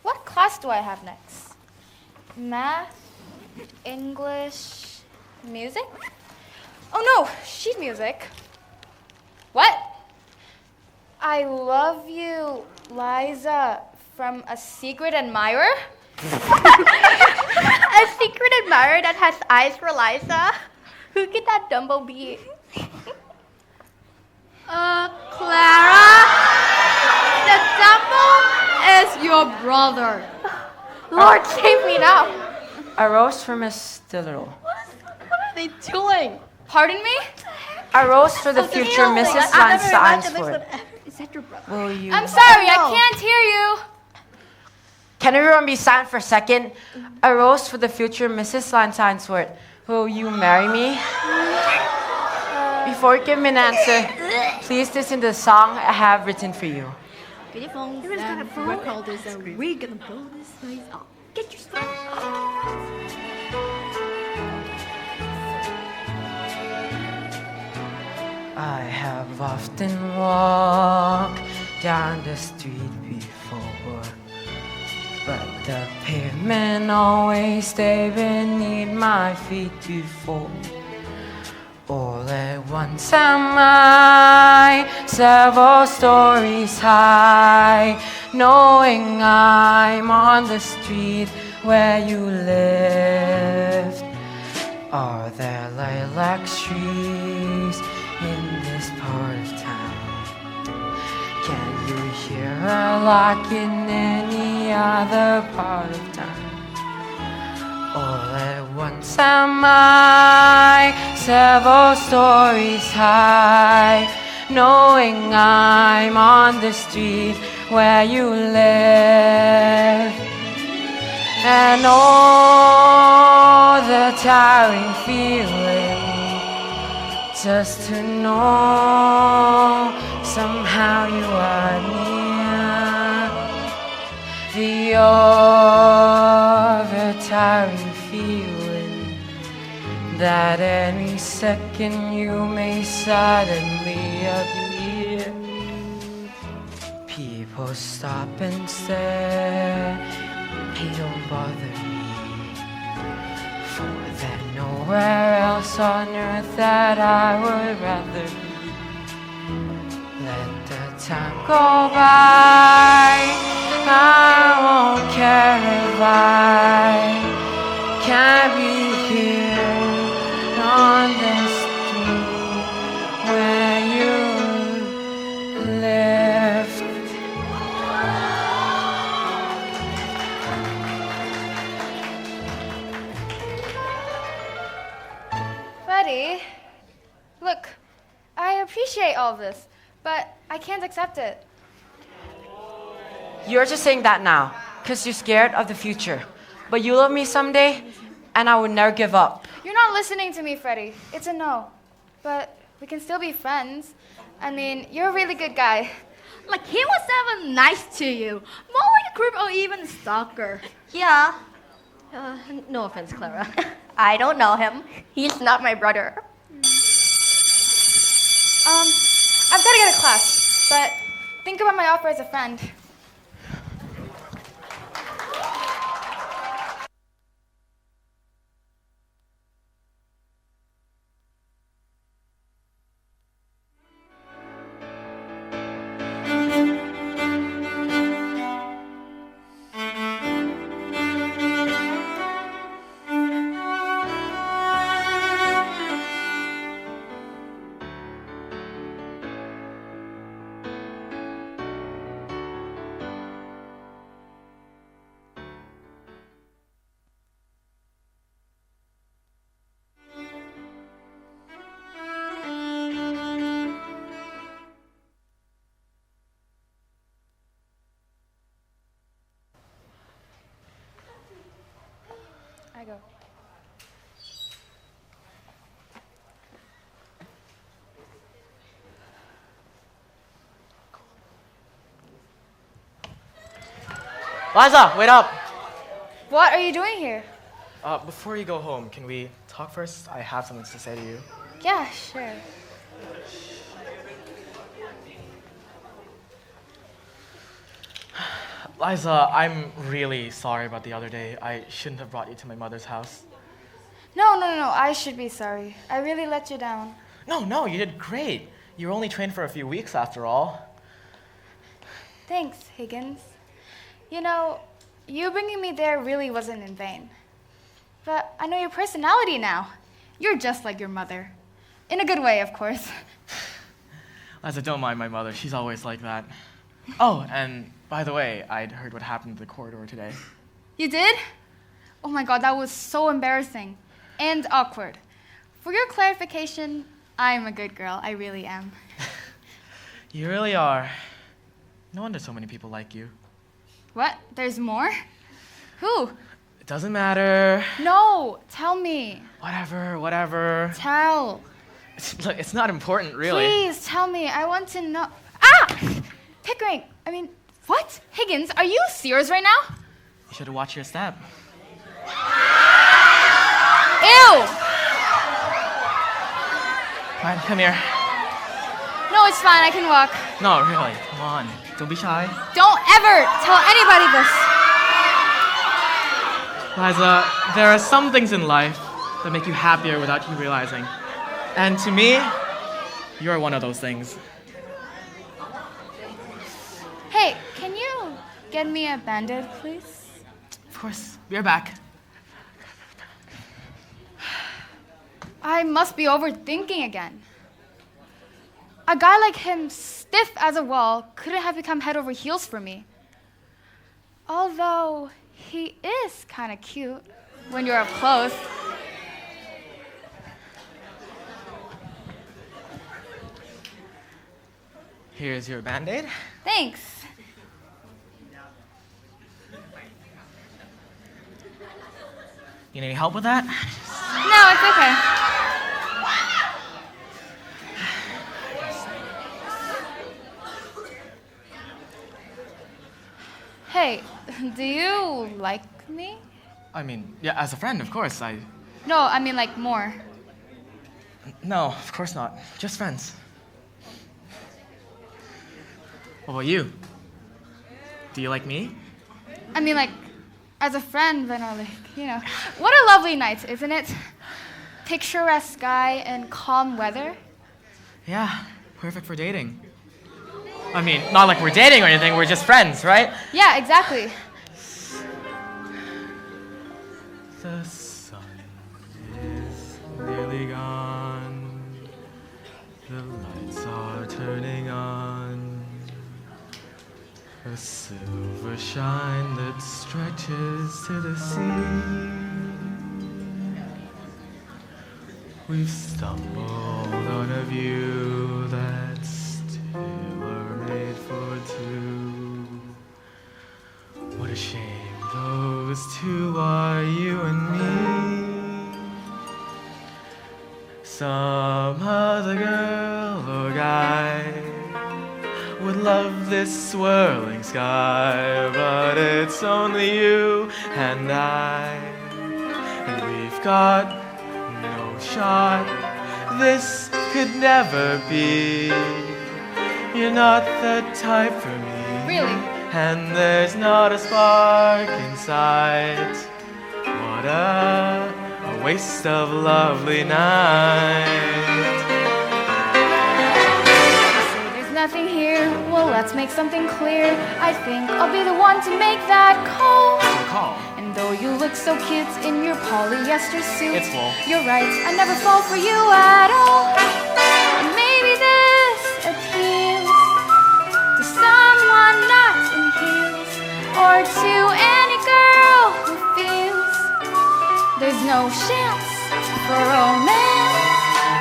What class do I have next? Math, English, music? Oh no, sheet music. What? I love you, Liza, from A Secret Admirer? A secret admirer that has eyes for Liza? Who could that Dumbo be? Clara, the Dumbo is your brother. Lord, save me now. A rose for Miss Diddle. What are they doing? Pardon me? A rose for the future Mrs. Lance Ainsworth. Is that your brother? Will you? I'm sorry, I can't hear you. Can everyone be silent for a second? A rose for the future Mrs. Lance Ainsworth. Will you marry me? Before you give me an answer, please listen to the song I have written for you. Get your phones and recorders and we're gonna blow this place up. Get your stuff. I have often walked down the street before, but the pavement always stayed beneath my feet before. All at once am I several stories high, knowing I'm on the street where you lived. Are there lilac trees in this part of town? Can you hear a lark in any other part of town? All at once am I several stories high, knowing I'm on the street where you live. And all the tiring feeling just to know somehow you are near. The overtiring feeling that any second you may suddenly appear. People stop and stare, they don't bother me, for there's nowhere else on earth that I would rather be. Let the time go by, I won't care if I can't be here on the street where you lived. Freddie, look, I appreciate all this, but I can't accept it. You're just saying that now, because you're scared of the future. But you love me someday, and I would never give up. You're not listening to me, Freddie. It's a no. But we can still be friends. I mean, you're a really good guy. Like he was ever nice to you. More like a creep or even a stalker. Yeah. No offense, Clara. I don't know him. He's not my brother. I've got to get to class, but think about my offer as a friend. I go. Liza, wait up! What are you doing here? Before you go home, can we talk first? I have something to say to you. Yeah, sure. Liza, I'm really sorry about the other day. I shouldn't have brought you to my mother's house. No. I should be sorry. I really let you down. No, you did great. You were only trained for a few weeks after all. Thanks, Higgins. You know, you bringing me there really wasn't in vain. But I know your personality now. You're just like your mother. In a good way, of course. Liza, don't mind my mother. She's always like that. Oh, and by the way, I'd heard what happened in the corridor today. You did? Oh my god, that was so embarrassing. And awkward. For your clarification, I'm a good girl. I really am. You really are. No wonder so many people like you. What? There's more? Who? It doesn't matter. No, tell me. Whatever. Tell. Look, it's not important, really. Please, tell me. I want to know. Ah! Pickering. I mean, what? Higgins, are you serious right now? You should have watched your step. Ew! Fine, come here. No, it's fine. I can walk. No, really. Come on. Don't be shy. Don't ever tell anybody this. Liza, there are some things in life that make you happier without you realizing. And to me, you're one of those things. Hey, can you get me a Band-Aid, please? Of course. Be right back. I must be overthinking again. A guy like him, stiff as a wall, couldn't have become head over heels for me. Although he is kind of cute when you're up close. Here's your Band-Aid. Thanks. You need any help with that? No, it's okay. Hey, do you like me? I mean, yeah, as a friend, of course. No, I mean like more. No, of course not. Just friends. What about you? Do you like me? I mean like as a friend, but not like, you know. What a lovely night, isn't it? Picturesque sky and calm weather. Yeah, perfect for dating. I mean, not like we're dating or anything, we're just friends, right? Yeah, exactly. The sun is nearly gone. The lights are turning on. A silver shine that stretches to the sea. We've stumbled on a view that's still made for two. What a shame those two are, you and me. Some other girl or guy would love this swirling sky, but it's only you and I, and we've got no shot. This could never be. You're not the type for me. Really? And there's not a spark inside. What a waste of lovely night. There's nothing here. Well, let's make something clear. I think I'll be the one to make that call. Call. And though you look so cute in your polyester suit, It's full. You're right, I never fall for you at all. And maybe this appeals to someone not in heels, or to any girl who feels there's no chance for romance.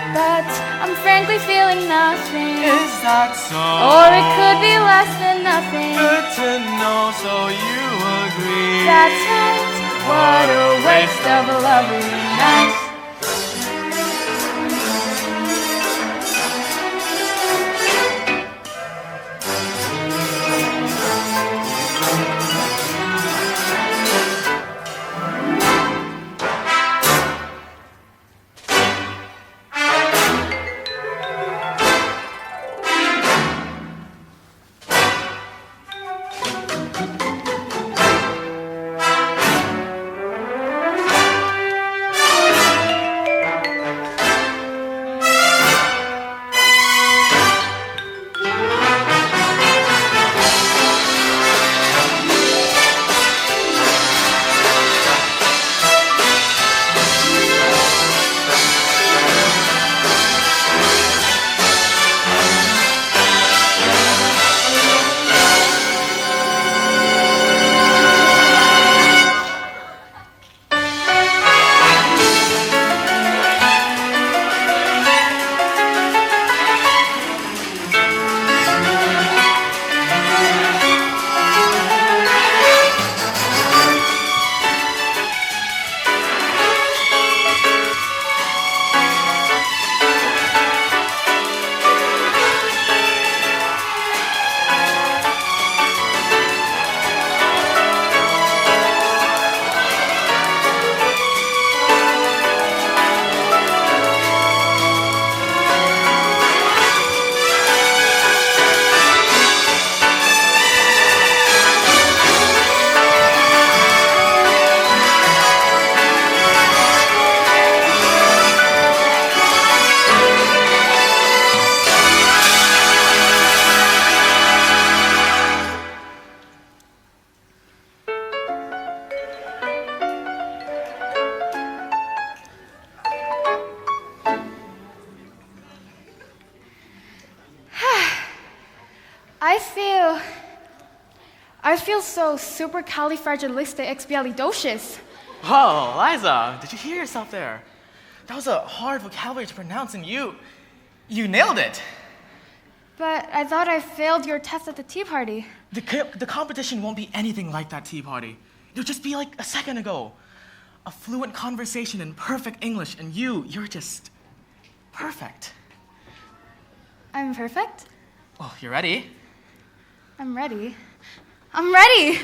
But I'm frankly feeling nothing. Is that so? Or it could be less than nothing. Good to know, so you agree. That's right. What a waste of a lovely night. I feel so supercalifragilisticexpialidocious. Whoa, Liza, did you hear yourself there? That was a hard vocabulary to pronounce, and you nailed it. But I thought I failed your test at the tea party. The competition won't be anything like that tea party. It'll just be like a second ago. A fluent conversation in perfect English, and you're just perfect. I'm perfect? Oh, you ready? I'm ready. I'm ready!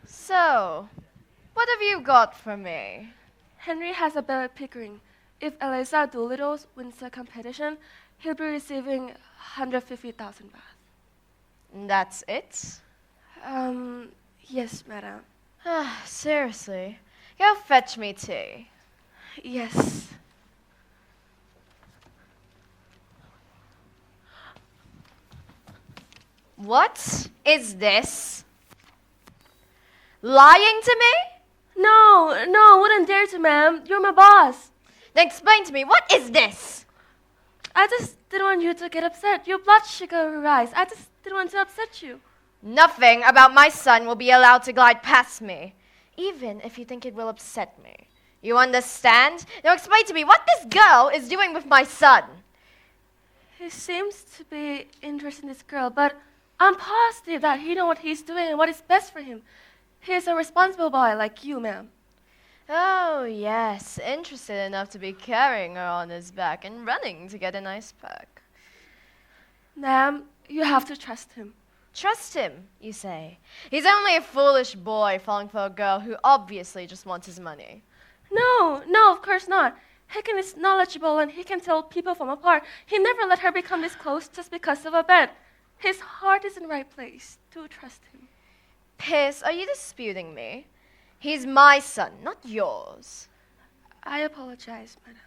So, what have you got for me? Henry has a bet with Pickering. If Eliza Doolittle wins the competition, he'll be receiving 150,000 baht. That's it? Yes, madam. Seriously? Go fetch me tea. Yes. What is this? Lying to me? No, wouldn't dare to, ma'am. You're my boss. Then explain to me, what is this? I just didn't want you to get upset. Your blood sugar will rise. I just didn't want to upset you. Nothing about my son will be allowed to glide past me, even if you think it will upset me. You understand? Now explain to me what this girl is doing with my son. He seems to be interested in this girl, but I'm positive that he knows what he's doing and what is best for him. He's a responsible boy like you, ma'am. Oh, yes, interested enough to be carrying her on his back and running to get a nice peck. Ma'am, you have to trust him. Trust him, you say? He's only a foolish boy falling for a girl who obviously just wants his money. No, of course not. Hicken is knowledgeable and he can tell people from afar. He never let her become this close just because of a bet. His heart is in the right place. Do trust him. Piss, are you disputing me? He's my son, not yours. I apologize, madam.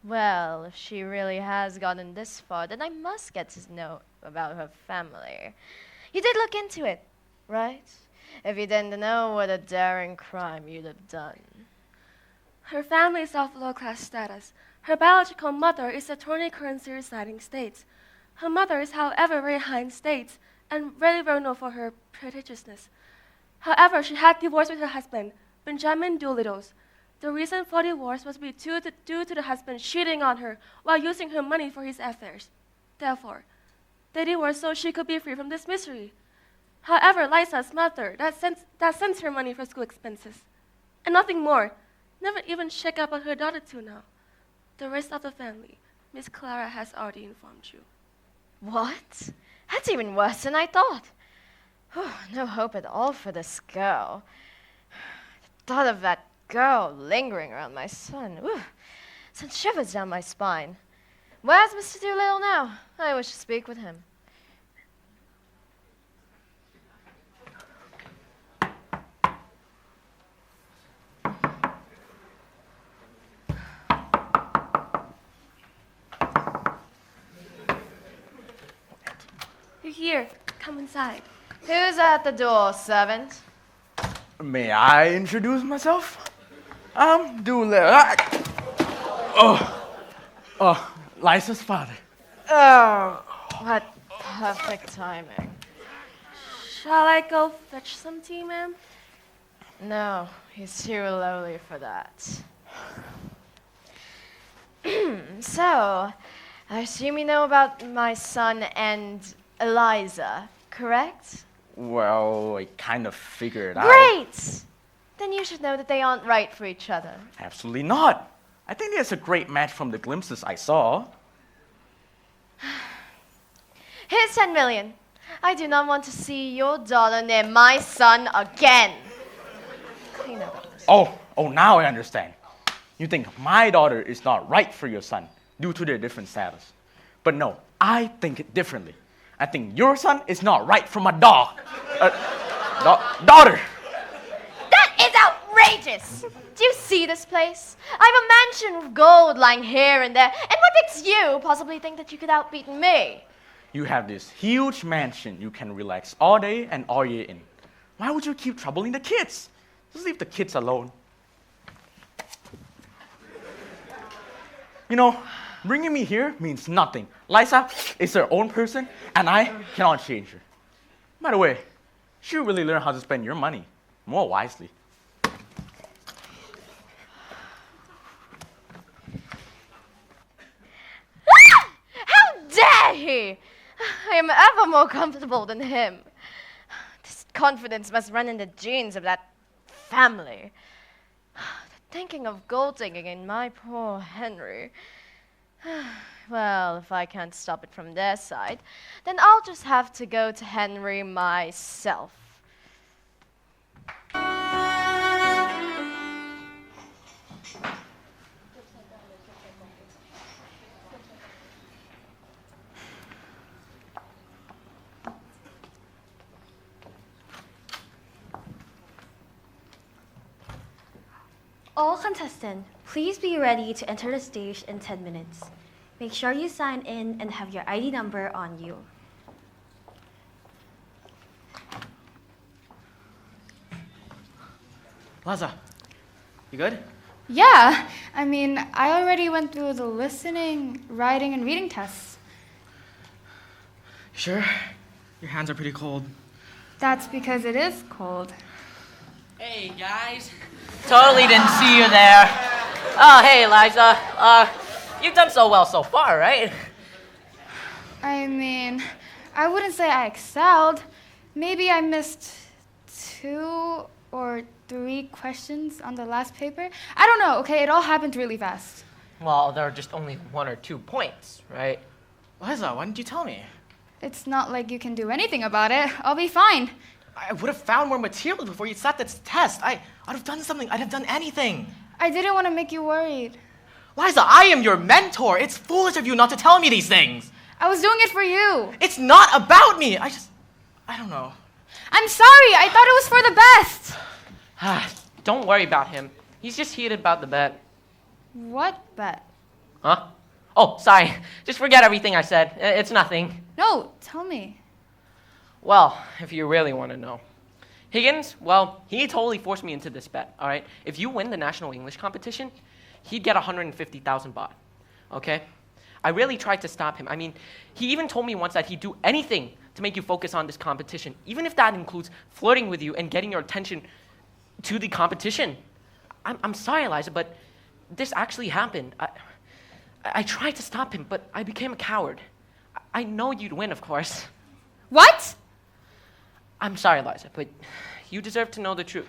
Well, if she really has gotten this far, then I must get to know about her family. You did look into it, right? If you didn't know, what a daring crime you'd have done. Her family is of low-class status. Her biological mother is a Tony currency residing states. Her mother is, however, very high in states and very well known for her prodigiousness. However, she had divorced with her husband, Benjamin Doolittle. The reason for divorce was due to the husband cheating on her while using her money for his affairs. Therefore, they divorced so she could be free from this misery. However, Liza's mother that sends her money for school expenses. And nothing more. Never even check up on her daughter till now. The rest of the family, Miss Clara has already informed you. What? That's even worse than I thought. No hope at all for this girl. The thought of that girl lingering around my son sent shivers down my spine. Where's Mr. Doolittle now? I wish to speak with him. You're here. Come inside. Who's at the door, servant? May I introduce myself? I'm Doolittle. Liza's father. Oh, what perfect timing. Shall I go fetch some tea, ma'am? No, he's too lowly for that. So, I assume you know about my son and Eliza, correct? Well, I kind of figured out. Great! Then you should know that they aren't right for each other. Absolutely not. I think there's a great match from the glimpses I saw. Here's 10 million. I do not want to see your daughter near my son again. Clean up. Oh, now I understand. You think my daughter is not right for your son due to their different status. But no, I think it differently. I think your son is not right for my daughter. That is outrageous! Do you see this place? I have a mansion with gold lying here and there. And what makes you possibly think that you could outbeat me? You have this huge mansion you can relax all day and all year in. Why would you keep troubling the kids? Just leave the kids alone. You know, bringing me here means nothing. Liza is her own person, and I cannot change her. By the way, should really learn how to spend your money more wisely. How dare he! I am ever more comfortable than him. This confidence must run in the genes of that family. Thinking of gold digging in my poor Henry. Well, if I can't stop it from their side, then I'll just have to go to Henry myself. All contestants, please be ready to enter the stage in 10 minutes. Make sure you sign in and have your ID number on you. Liza, you good? Yeah, I mean, I already went through the listening, writing, and reading tests. Sure? Your hands are pretty cold. That's because it is cold. Hey, guys. Totally didn't see you there. Oh, hey, Liza. You've done so well so far, right? I mean, I wouldn't say I excelled. Maybe I missed 2 or 3 questions on the last paper. I don't know, okay? It all happened really fast. Well, there are just only 1 or 2 points, right? Liza, why didn't you tell me? It's not like you can do anything about it. I'll be fine. I would have found more material before you sat this test. I'd have done something. I'd have done anything. I didn't want to make you worried. Liza, I am your mentor. It's foolish of you not to tell me these things. I was doing it for you. It's not about me. I don't know. I'm sorry. I thought it was for the best. Don't worry about him. He's just heated about the bet. What bet? Huh? Oh, sorry. Just forget everything I said. It's nothing. No, tell me. Well, if you really want to know. Higgins, well, he totally forced me into this bet, all right? If you win the national English competition, he'd get 150,000 baht, okay? I really tried to stop him. I mean, he even told me once that he'd do anything to make you focus on this competition, even if that includes flirting with you and getting your attention to the competition. I'm sorry, Eliza, but this actually happened. I tried to stop him, but I became a coward. I know you'd win, of course. What? I'm sorry, Eliza, but you deserve to know the truth.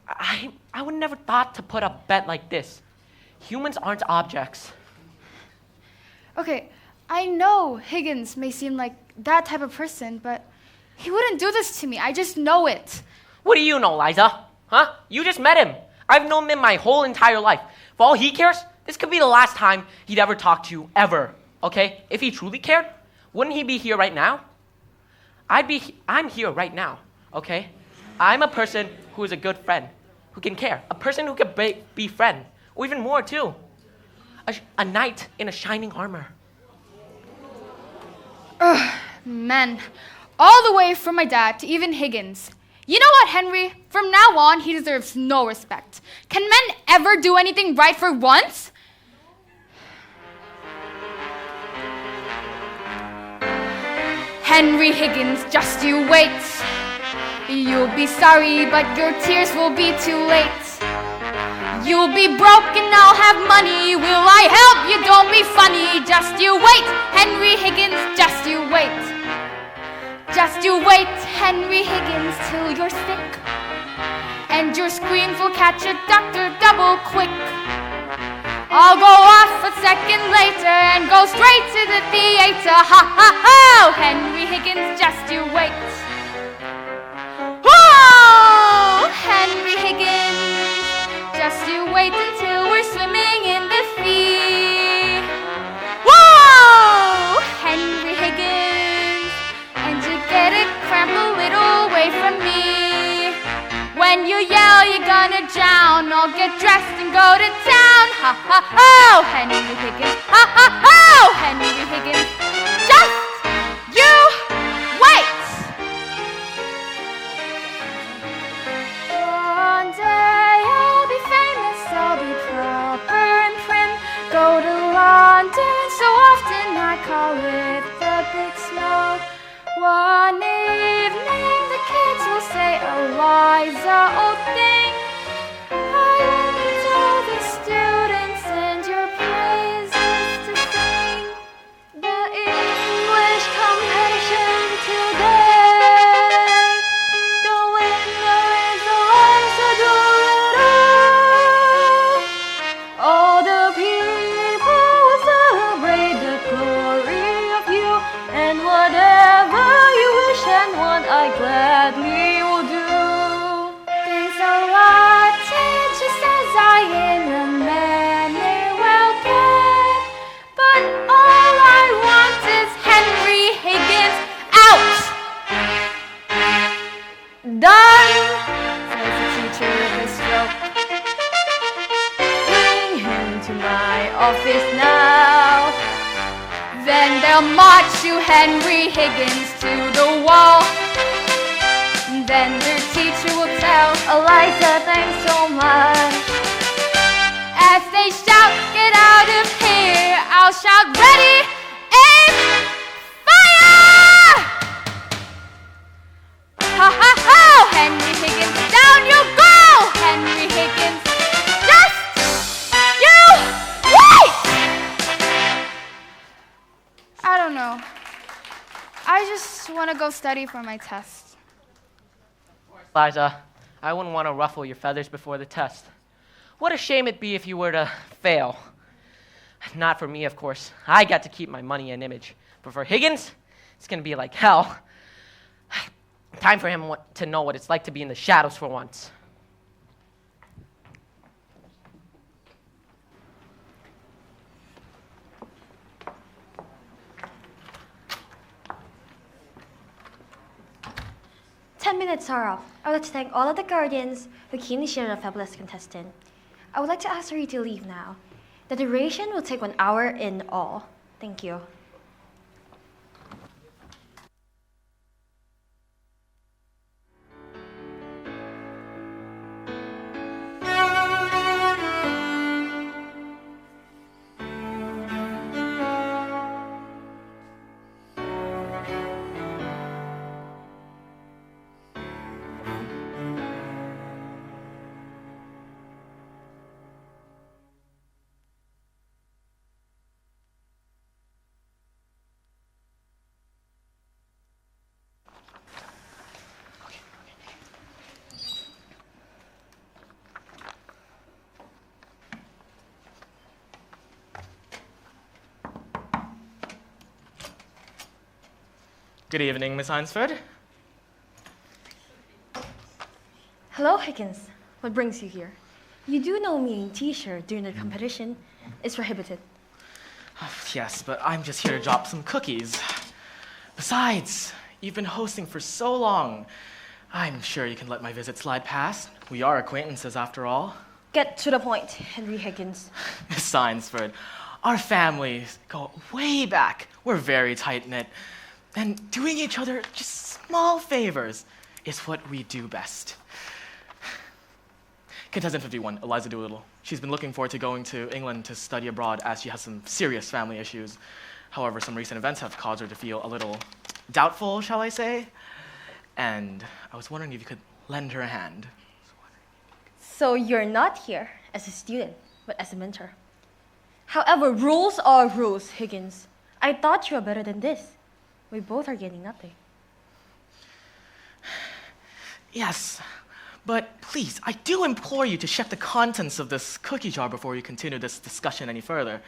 I would never thought to put a bet like this. Humans aren't objects. Okay, I know Higgins may seem like that type of person, but he wouldn't do this to me. I just know it. What do you know, Liza? Huh? You just met him. I've known him my whole entire life. For all he cares, this could be the last time he'd ever talk to you, ever. Okay? If he truly cared, wouldn't he be here right now? I'm here right now, okay? I'm a person who is a good friend, who can care, a person who can befriend, or even more too. A knight in a shining armor. Men, all the way from my dad to even Higgins. You know what, Henry? From now on, he deserves no respect. Can men ever do anything right for once? Henry Higgins, just you wait. You'll be sorry, but your tears will be too late. You'll be broke and I'll have money. Will I help you? Don't be funny. Just you wait, Henry Higgins, just you wait. Just you wait, Henry Higgins, till you're sick. And your screams will catch a doctor double quick. I'll go off a second later and go straight to the theater. Ha ha ha! Henry Higgins, just you wait. Whoa! Henry Higgins, just you wait until we're swimming in the sea. Whoa! Henry Higgins, and you get a cramp a little way from me. When you yell, you're gonna drown. I'll get dressed and go to town. Ha ha ho! Henry Higgins. Ha ha ho! Henry Higgins. Just you wait. One day I'll be famous. I'll be proper and prim. Go to London so often I call it the big smoke. One evening the king is a old thing. I want all the students and your praises to sing. The English competition today. The winner is the ones who do it all. All the people will celebrate the glory of you, and whatever you wish and want, I gladly will do. Things are what teacher says I in a manner well can, but all I want is Henry Higgins out. Done, says the teacher with a stroke. Bring him to my office now. Then they'll march you Henry Higgins to the wall. Then their teacher will tell Eliza, thanks so much. As they shout, get out of here, I'll shout, ready, aim, fire! Ha ha ha! Henry Higgins, down you go! Henry Higgins, just you wait! I don't know. I just want to go study for my test. Liza, I wouldn't want to ruffle your feathers before the test. What a shame it'd be if you were to fail. Not for me, of course. I got to keep my money and image. But for Higgins, it's going to be like hell. Time for him to know what it's like to be in the shadows for once. Minutes are up. I would like to thank all of the guardians who keenly shared our fabulous contestant. I would like to ask for you to leave now. The duration will take 1 hour in all. Thank you. Good evening, Miss Heinsford. Hello, Higgins. What brings you here? You do know me in t-shirt during the competition is prohibited. Yes, but I'm just here to drop some cookies. Besides, you've been hosting for so long. I'm sure you can let my visit slide past. We are acquaintances after all. Get to the point, Henry Higgins. Miss Heinsford, our families go way back. We're very tight-knit. And doing each other just small favors is what we do best. Contestant 51, Eliza Doolittle. She's been looking forward to going to England to study abroad as she has some serious family issues. However, some recent events have caused her to feel a little doubtful, shall I say? And I was wondering if you could lend her a hand. So you're not here as a student, but as a mentor. However, rules are rules, Higgins. I thought you were better than this. We both are getting nothing. Yes, but please, I do implore you to check the contents of this cookie jar before you continue this discussion any further.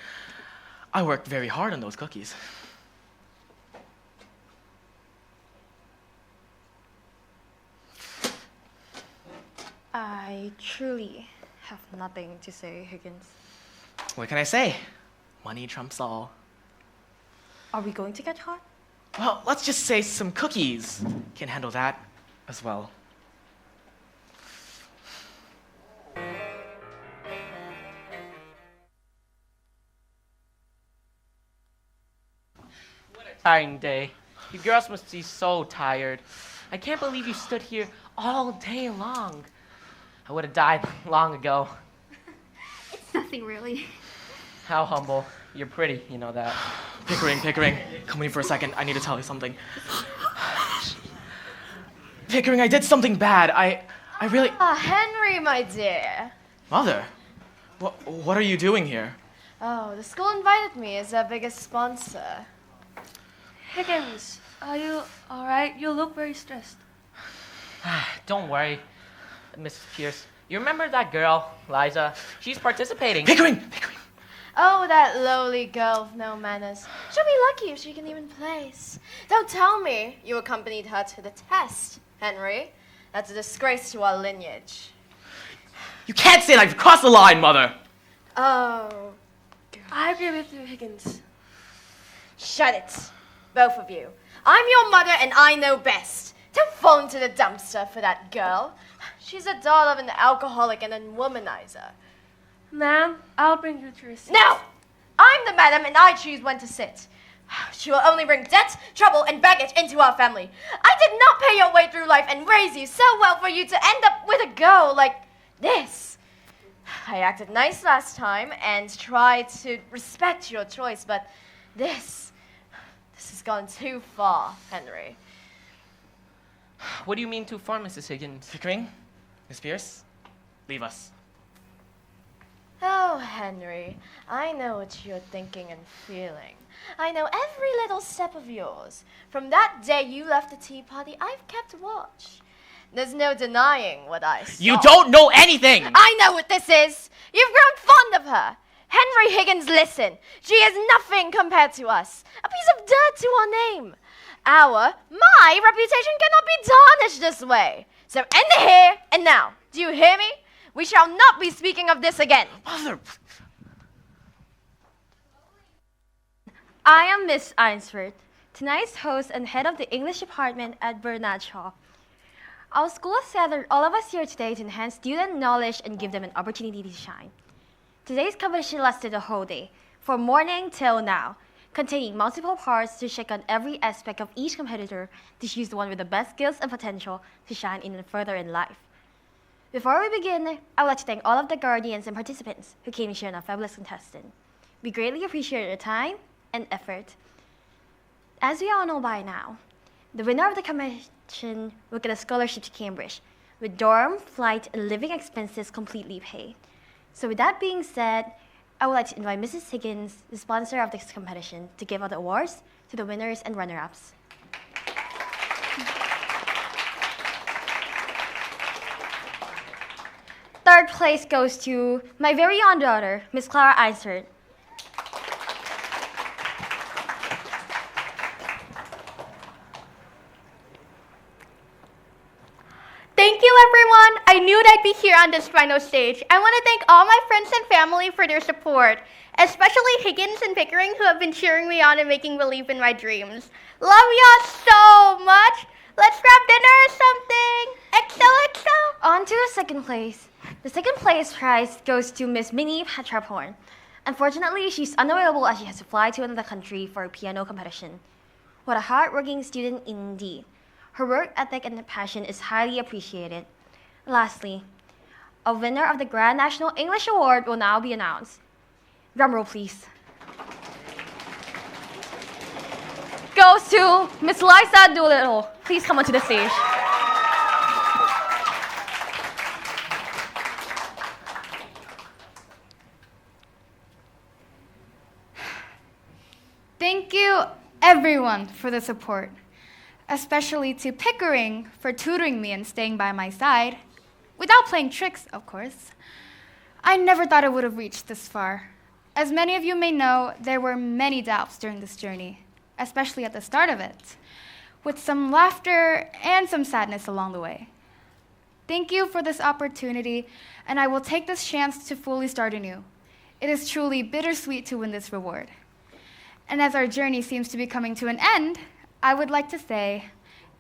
I worked very hard on those cookies. I truly have nothing to say, Higgins. What can I say? Money trumps all. Are we going to get caught? Well, let's just say some cookies can handle that as well. What a tiring day. You girls must be so tired. I can't believe you stood here all day long. I would have died long ago. It's nothing really. How humble. You're pretty, you know that. Pickering, come in for a second. I need to tell you something. Pickering, I did something bad. I really... Ah, Henry, my dear. Mother, what are you doing here? Oh, the school invited me as their biggest sponsor. Higgins, are you alright? You look very stressed. Don't worry, Mrs. Pierce. You remember that girl, Liza? She's participating. Pickering! Oh, that lowly girl with no manners. She'll be lucky if she can even place. Don't tell me you accompanied her to the test, Henry. That's a disgrace to our lineage. You can't say that! You've crossed the line, Mother! Oh. I agree with you, Higgins. Shut it, both of you. I'm your mother and I know best. Don't fall into the dumpster for that girl. She's a doll of an alcoholic and a womanizer. Ma'am, I'll bring you to your seat. No! I'm the madam and I choose when to sit. She will only bring debt, trouble, and baggage into our family. I did not pay your way through life and raise you so well for you to end up with a girl like this. I acted nice last time and tried to respect your choice, but this has gone too far, Henry. What do you mean too far, Mrs. Higgins? Pickering? Miss Pierce? Leave us. Oh, Henry, I know what you're thinking and feeling. I know every little step of yours. From that day you left the tea party, I've kept watch. There's no denying what I saw. You don't know anything! I know what this is. You've grown fond of her. Henry Higgins, listen. She is nothing compared to us. A piece of dirt to our name. My reputation cannot be tarnished this way. So end it here and now. Do you hear me? We shall not be speaking of this again. Mother! I am Miss Ainsworth, tonight's host and head of the English department at Bernard Shaw. Our school has gathered all of us here today to enhance student knowledge and give them an opportunity to shine. Today's competition lasted a whole day, from morning till now, containing multiple parts to check on every aspect of each competitor to choose the one with the best skills and potential to shine even further in life. Before we begin, I would like to thank all of the guardians and participants who came to share in our fabulous contestant. We greatly appreciate your time and effort. As we all know by now, the winner of the competition will get a scholarship to Cambridge, with dorm, flight, and living expenses completely paid. So with that being said, I would like to invite Mrs. Higgins, the sponsor of this competition, to give out the awards to the winners and runner-ups. Third place goes to my very own daughter, Miss Clara Einsert. Thank you, everyone. I knew I'd be here on this final stage. I want to thank all my friends and family for their support, especially Higgins and Pickering, who have been cheering me on and making believe in my dreams. Love y'all so much. Let's grab dinner or something. XOXO. On to the second place. The second place prize goes to Miss Minnie Patraporn. Unfortunately, she's unavailable as she has to fly to another country for a piano competition. What a hard-working student indeed. Her work ethic and passion is highly appreciated. Lastly, a winner of the Grand National English Award will now be announced. Drumroll, please. Goes to Miss Liza Doolittle. Please come onto the stage. Thank you, everyone, for the support, especially to Pickering for tutoring me and staying by my side, without playing tricks, of course. I never thought I would have reached this far. As many of you may know, there were many doubts during this journey, especially at the start of it, with some laughter and some sadness along the way. Thank you for this opportunity, and I will take this chance to fully start anew. It is truly bittersweet to win this reward. And as our journey seems to be coming to an end, I would like to say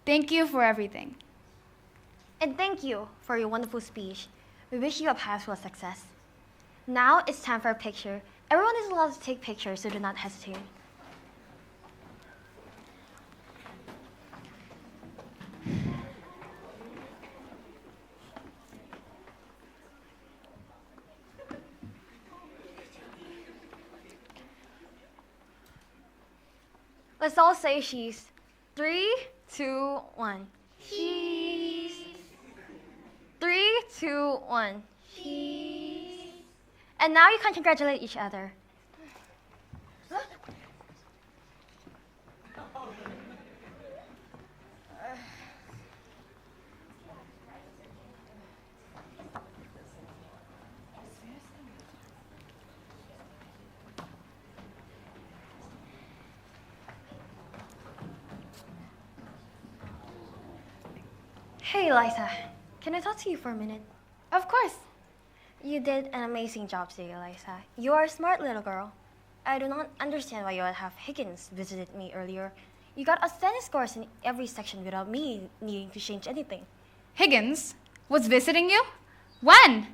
thank you for everything. And thank you for your wonderful speech. We wish you a path full of success. Now it's time for a picture. Everyone is allowed to take pictures, so do not hesitate. Let's all say cheese. 3, 2, 1. Cheese. 3, 2, 1. Cheese. And now you can congratulate each other. Hey, Liza. Can I talk to you for a minute? Of course. You did an amazing job today, Liza. You are a smart little girl. I do not understand why you would have Higgins visited me earlier. You got outstanding scores in every section without me needing to change anything. Higgins was visiting you? When?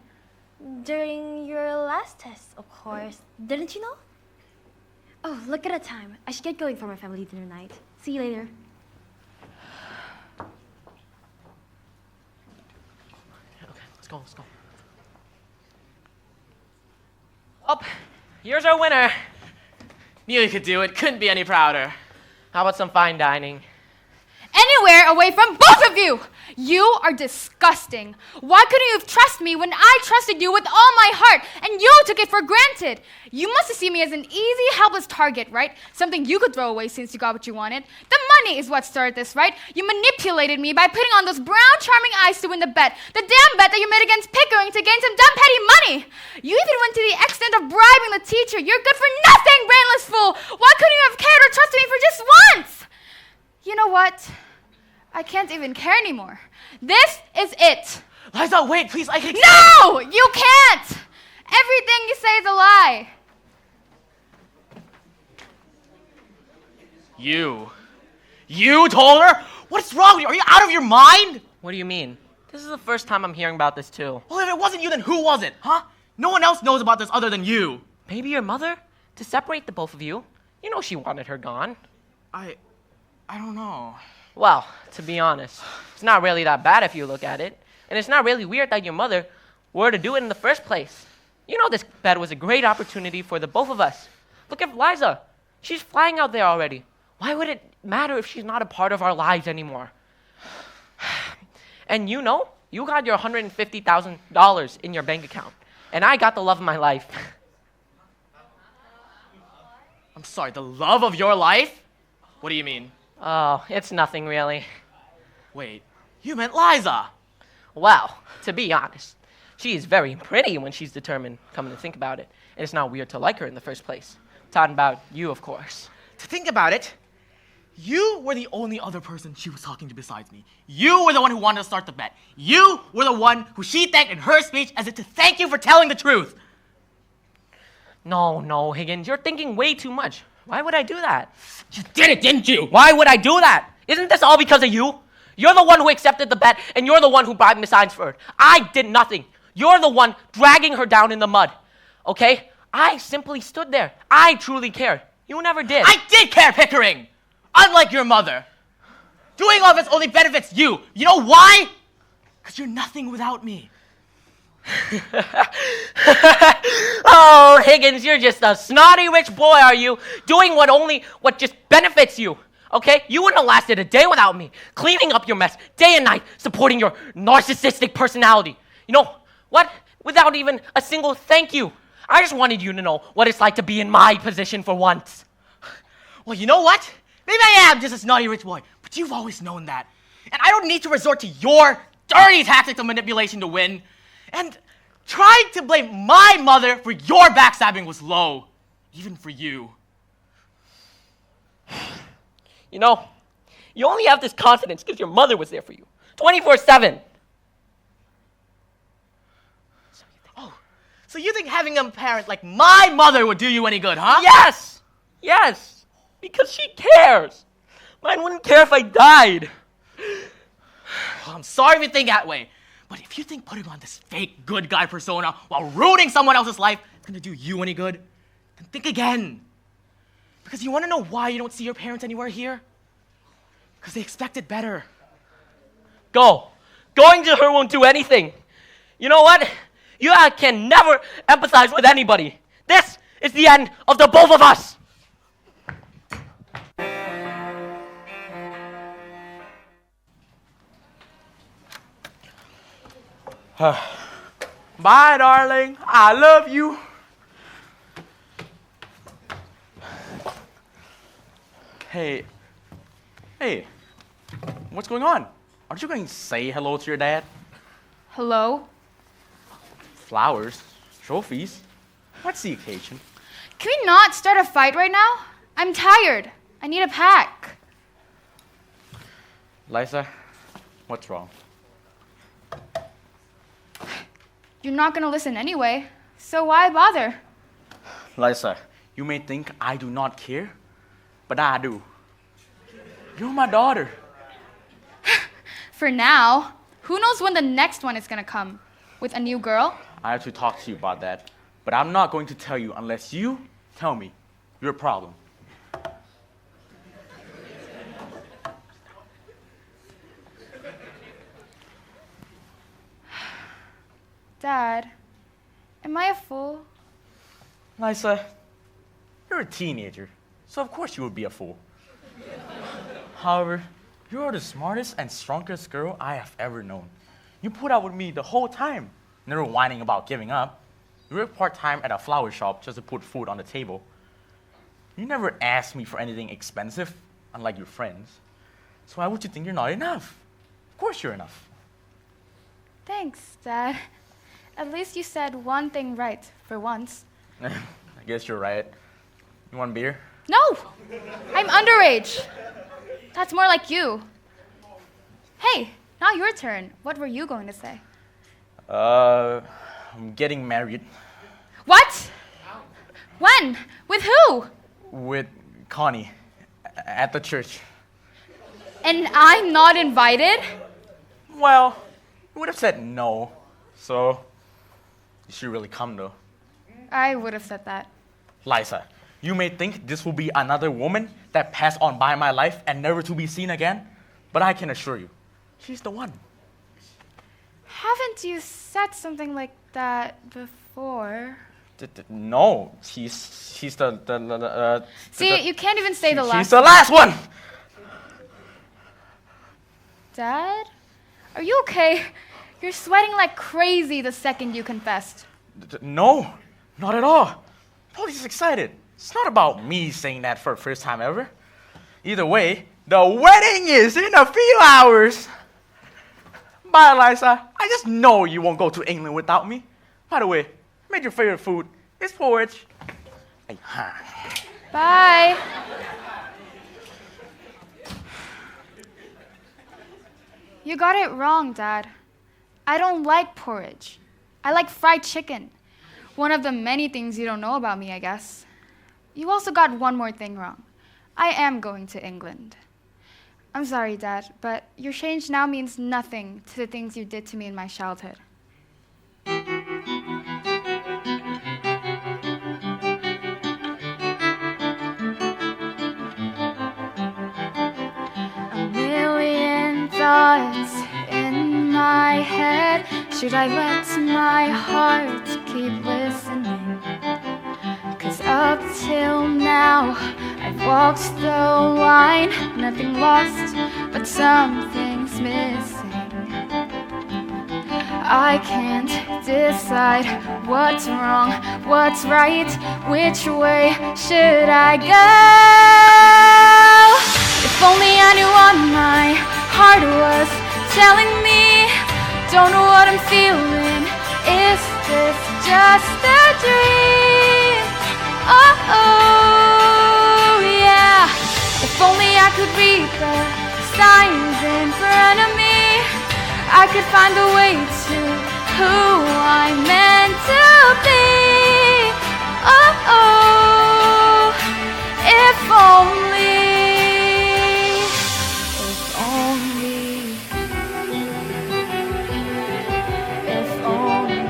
During your last test, of course. Didn't you know? Oh, look at the time. I should get going for my family dinner night. See you later. Let's go, let's go. Up, here's our winner. Knew you could do it. Couldn't be any prouder. How about some fine dining? Anywhere away from both of you! You are disgusting. Why couldn't you have trusted me when I trusted you with all my heart and you took it for granted? You must have seen me as an easy, helpless target, right? Something you could throw away since you got what you wanted. The money is what started this, right? You manipulated me by putting on those brown, charming eyes to win the bet. The damn bet that you made against Pickering to gain some dumb, petty money. You even went to the extent of bribing the teacher. You're good for nothing, brainless fool. Why couldn't you have cared or trusted me for just once? You know what? I can't even care anymore. This is it. Liza, wait, please, I can... No! You can't! Everything you say is a lie. You told her? What's wrong with you? Are you out of your mind? What do you mean? This is the first time I'm hearing about this too. Well, if it wasn't you, then who was it, huh? No one else knows about this other than you. Maybe your mother? To separate the both of you? You know she wanted her gone. I don't know. Well, to be honest, it's not really that bad if you look at it. And it's not really weird that your mother were to do it in the first place. You know this bet was a great opportunity for the both of us. Look at Liza. She's flying out there already. Why would it matter if she's not a part of our lives anymore? And you know, you got your $150,000 in your bank account. And I got the love of my life. I'm sorry, the love of your life? What do you mean? Oh, it's nothing really. Wait, you meant Liza. Well, to be honest, she is very pretty when she's determined, coming to think about it. And it's not weird to like her in the first place. Talking about you, of course. To think about it, you were the only other person she was talking to besides me. You were the one who wanted to start the bet. You were the one who she thanked in her speech as if to thank you for telling the truth. No, Higgins, you're thinking way too much. Why would I do that? You did it, didn't you? Why would I do that? Isn't this all because of you? You're the one who accepted the bet, and you're the one who bribed Miss Einsford. I did nothing. You're the one dragging her down in the mud. Okay? I simply stood there. I truly cared. You never did. I did care, Pickering! Unlike your mother. Doing all this only benefits you. You know why? Because you're nothing without me. Oh, Higgins, you're just a snotty rich boy, are you? Doing what just benefits you. Okay? You wouldn't have lasted a day without me. Cleaning up your mess day and night, supporting your narcissistic personality. You know what? Without even a single thank you. I just wanted you to know what it's like to be in my position for once. Well, you know what? Maybe I am just a snotty rich boy, but you've always known that. And I don't need to resort to your dirty tactics of manipulation to win. And trying to blame my mother for your backstabbing was low, even for you. You know, you only have this confidence because your mother was there for you, 24/7. Oh, so you think having a parent like my mother would do you any good, huh? Yes, because she cares. Mine wouldn't care if I died. Well, I'm sorry if you think that way. But if you think putting on this fake good guy persona while ruining someone else's life is going to do you any good, then think again. Because you want to know why you don't see your parents anywhere here? Because they expected better. Going to her won't do anything. You know what? You can never empathize with anybody. This is the end of the both of us. Bye, darling. I love you. Hey. What's going on? Aren't you going to say hello to your dad? Hello? Flowers, trophies. What's the occasion? Can we not start a fight right now? I'm tired. I need a pack. Liza, what's wrong? You're not going to listen anyway, so why bother? Liza, you may think I do not care, but I do. You're my daughter. For now. Who knows when the next one is going to come? With a new girl? I have to talk to you about that, but I'm not going to tell you unless you tell me your problem. Dad, am I a fool? Liza, you're a teenager, so of course you would be a fool. However, you are the smartest and strongest girl I have ever known. You put up with me the whole time, never whining about giving up. You work part-time at a flower shop just to put food on the table. You never asked me for anything expensive, unlike your friends. So why would you think you're not enough? Of course you're enough. Thanks, Dad. At least you said one thing right, for once. I guess you're right. You want beer? No! I'm underage. That's more like you. Hey, now your turn. What were you going to say? I'm getting married. What? When? With who? With Connie at the church. And I'm not invited? Well, you would have said no, so you should really come though. I would have said that. Liza, you may think this will be another woman that passed on by my life and never to be seen again, but I can assure you, she's the one. Haven't you said something like that before? No, she's the See, you can't even say the last. She's the last one! Dad? Are you okay? You're sweating like crazy the second you confessed. No, not at all. Polly's excited. It's not about me saying that for the first time ever. Either way, the wedding is in a few hours. Bye, Liza. I just know you won't go to England without me. By the way, I made your favorite food. It's porridge. Bye. You got it wrong, Dad. I don't like porridge. I like fried chicken. One of the many things you don't know about me, I guess. You also got one more thing wrong. I am going to England. I'm sorry, Dad, but your change now means nothing to the things you did to me in my childhood. A million thoughts in my head. Should I let my heart keep listening? 'Cause up till now I've walked the line, nothing lost, but something's missing. I can't decide what's wrong, what's right, which way should I go? If only I knew what my heart was telling me. Don't know what I'm feeling. Is this just a dream? Oh, yeah. If only I could read the signs in front of me, I could find a way to who I'm meant to be. Oh, if only, if only, if only.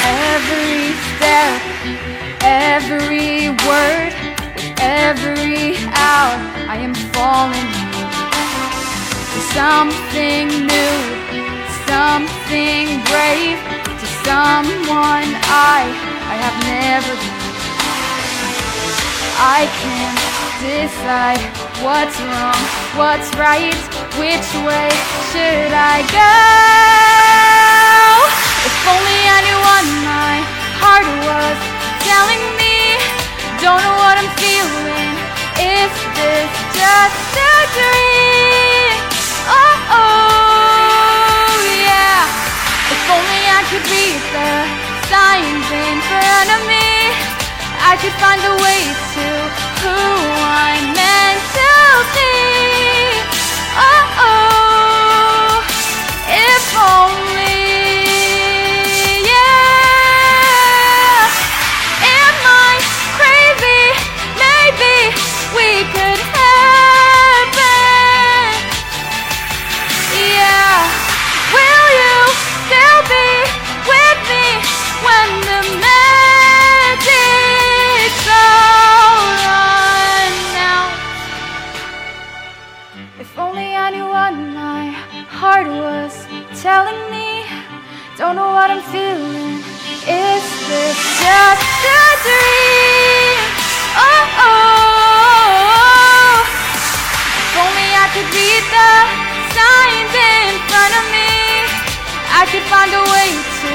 Every step, every word, every hour, I am falling to something new, something brave, to someone I have never been. I can't decide what's wrong, what's right, which way should I go? If only I knew what my heart was telling me. Don't know what I'm feeling. Is this just a dream? Oh, oh, yeah. If only I could read the signs in front of me, I could find a way to who I'm meant to be. Oh, oh, if only, yeah. Am I crazy? Maybe we could happen. Yeah. Will you still be with me when the magic's all run out? If only I knew what my heart was telling me. Don't know what I'm feeling. Is this just a dream? Oh, oh. If only I could read the signs in front of me, I could find a way to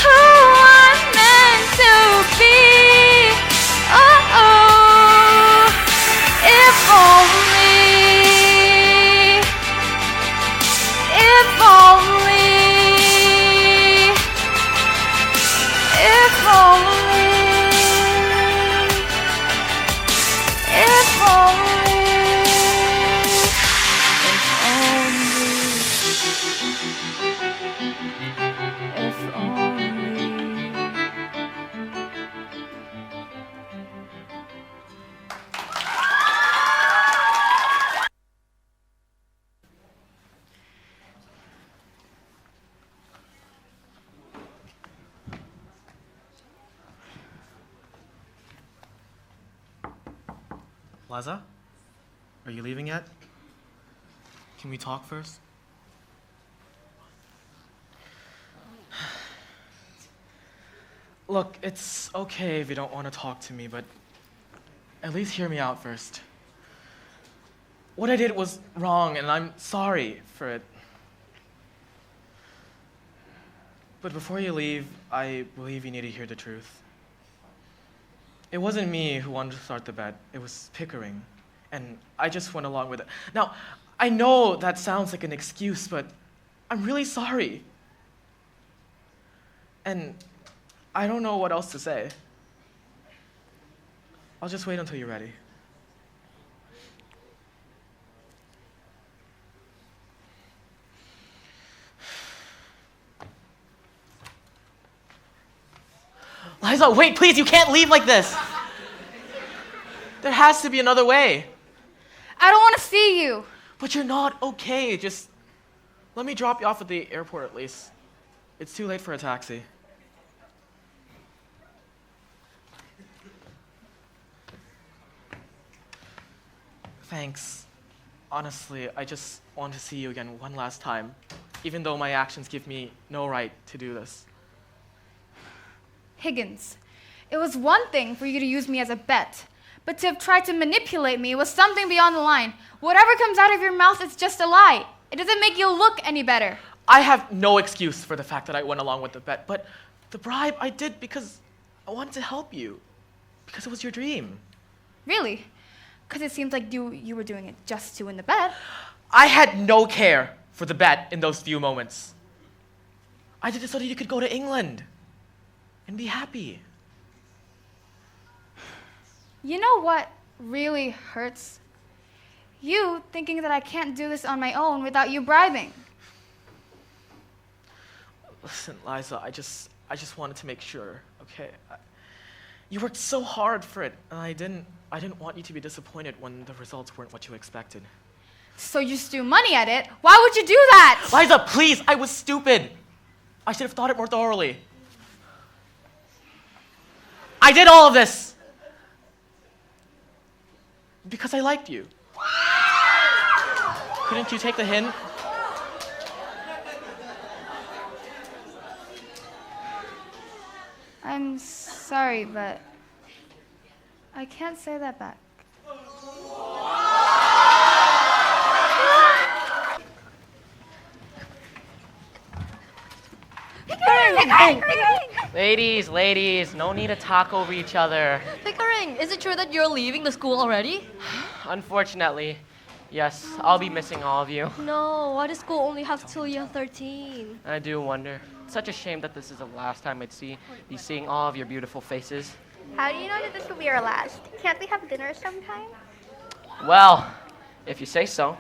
who I'm meant to be. Oh, oh. If only, if only, if only, if only, if only, Liza? Are you leaving yet? Can we talk first? Look, it's okay if you don't want to talk to me, but at least hear me out first. What I did was wrong, and I'm sorry for it. But before you leave, I believe you need to hear the truth. It wasn't me who wanted to start the bet. It was Pickering, and I just went along with it. Now, I know that sounds like an excuse, but I'm really sorry. And I don't know what else to say. I'll just wait until you're ready. Liza, wait, please, you can't leave like this. There has to be another way. I don't want to see you. But you're not okay. Just let me drop you off at the airport at least. It's too late for a taxi. Thanks. Honestly, I just want to see you again one last time, even though my actions give me no right to do this. Higgins, it was one thing for you to use me as a bet, but to have tried to manipulate me was something beyond the line. Whatever comes out of your mouth is just a lie. It doesn't make you look any better. I have no excuse for the fact that I went along with the bet, but the bribe I did because I wanted to help you, because it was your dream. Really? Because it seems like you were doing it just to win the bet. I had no care for the bet in those few moments. I did it so that you could go to England and be happy. You know what really hurts? You thinking that I can't do this on my own without you bribing. Listen, Liza, I just wanted to make sure, okay? You worked so hard for it, and I didn't want you to be disappointed when the results weren't what you expected. So you just threw money at it? Why would you do that? Liza, please, I was stupid. I should have thought it more thoroughly. I did all of this because I liked you. Couldn't you take the hint? I'm sorry, but I can't say that back. Ladies, no need to talk over each other. Pickering, is it true that you're leaving the school already? Unfortunately, yes, I'll be missing all of you. No, why does school only have till year 13? I do wonder. It's such a shame that this is the last time I'd be seeing all of your beautiful faces. How do you know that this will be our last? Can't we have dinner sometime? Well, if you say so.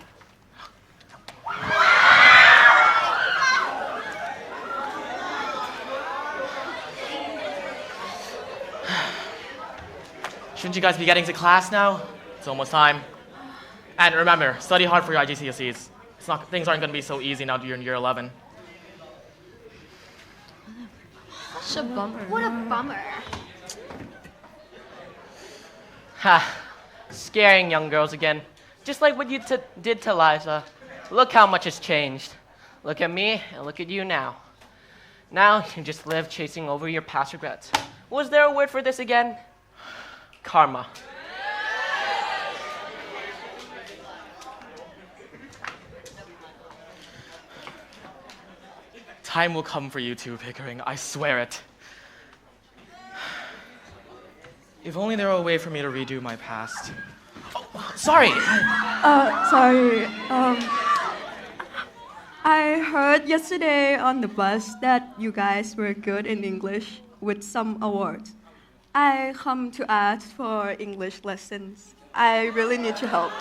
Shouldn't you guys be getting to class now? It's almost time. And remember, study hard for your IGCSEs. Things aren't going to be so easy now that you're in year 11. Such a bummer. What a bummer. Ha! Scaring young girls again. Just like what you did to Liza. Look how much has changed. Look at me and look at you now. Now you just live chasing over your past regrets. Was there a word for this again? Karma. Time will come for you too, Pickering. I swear it. If only there were a way for me to redo my past. Oh, sorry. Sorry. I heard yesterday on the bus that you guys were good in English with some awards. I come to ask for English lessons. I really need your help.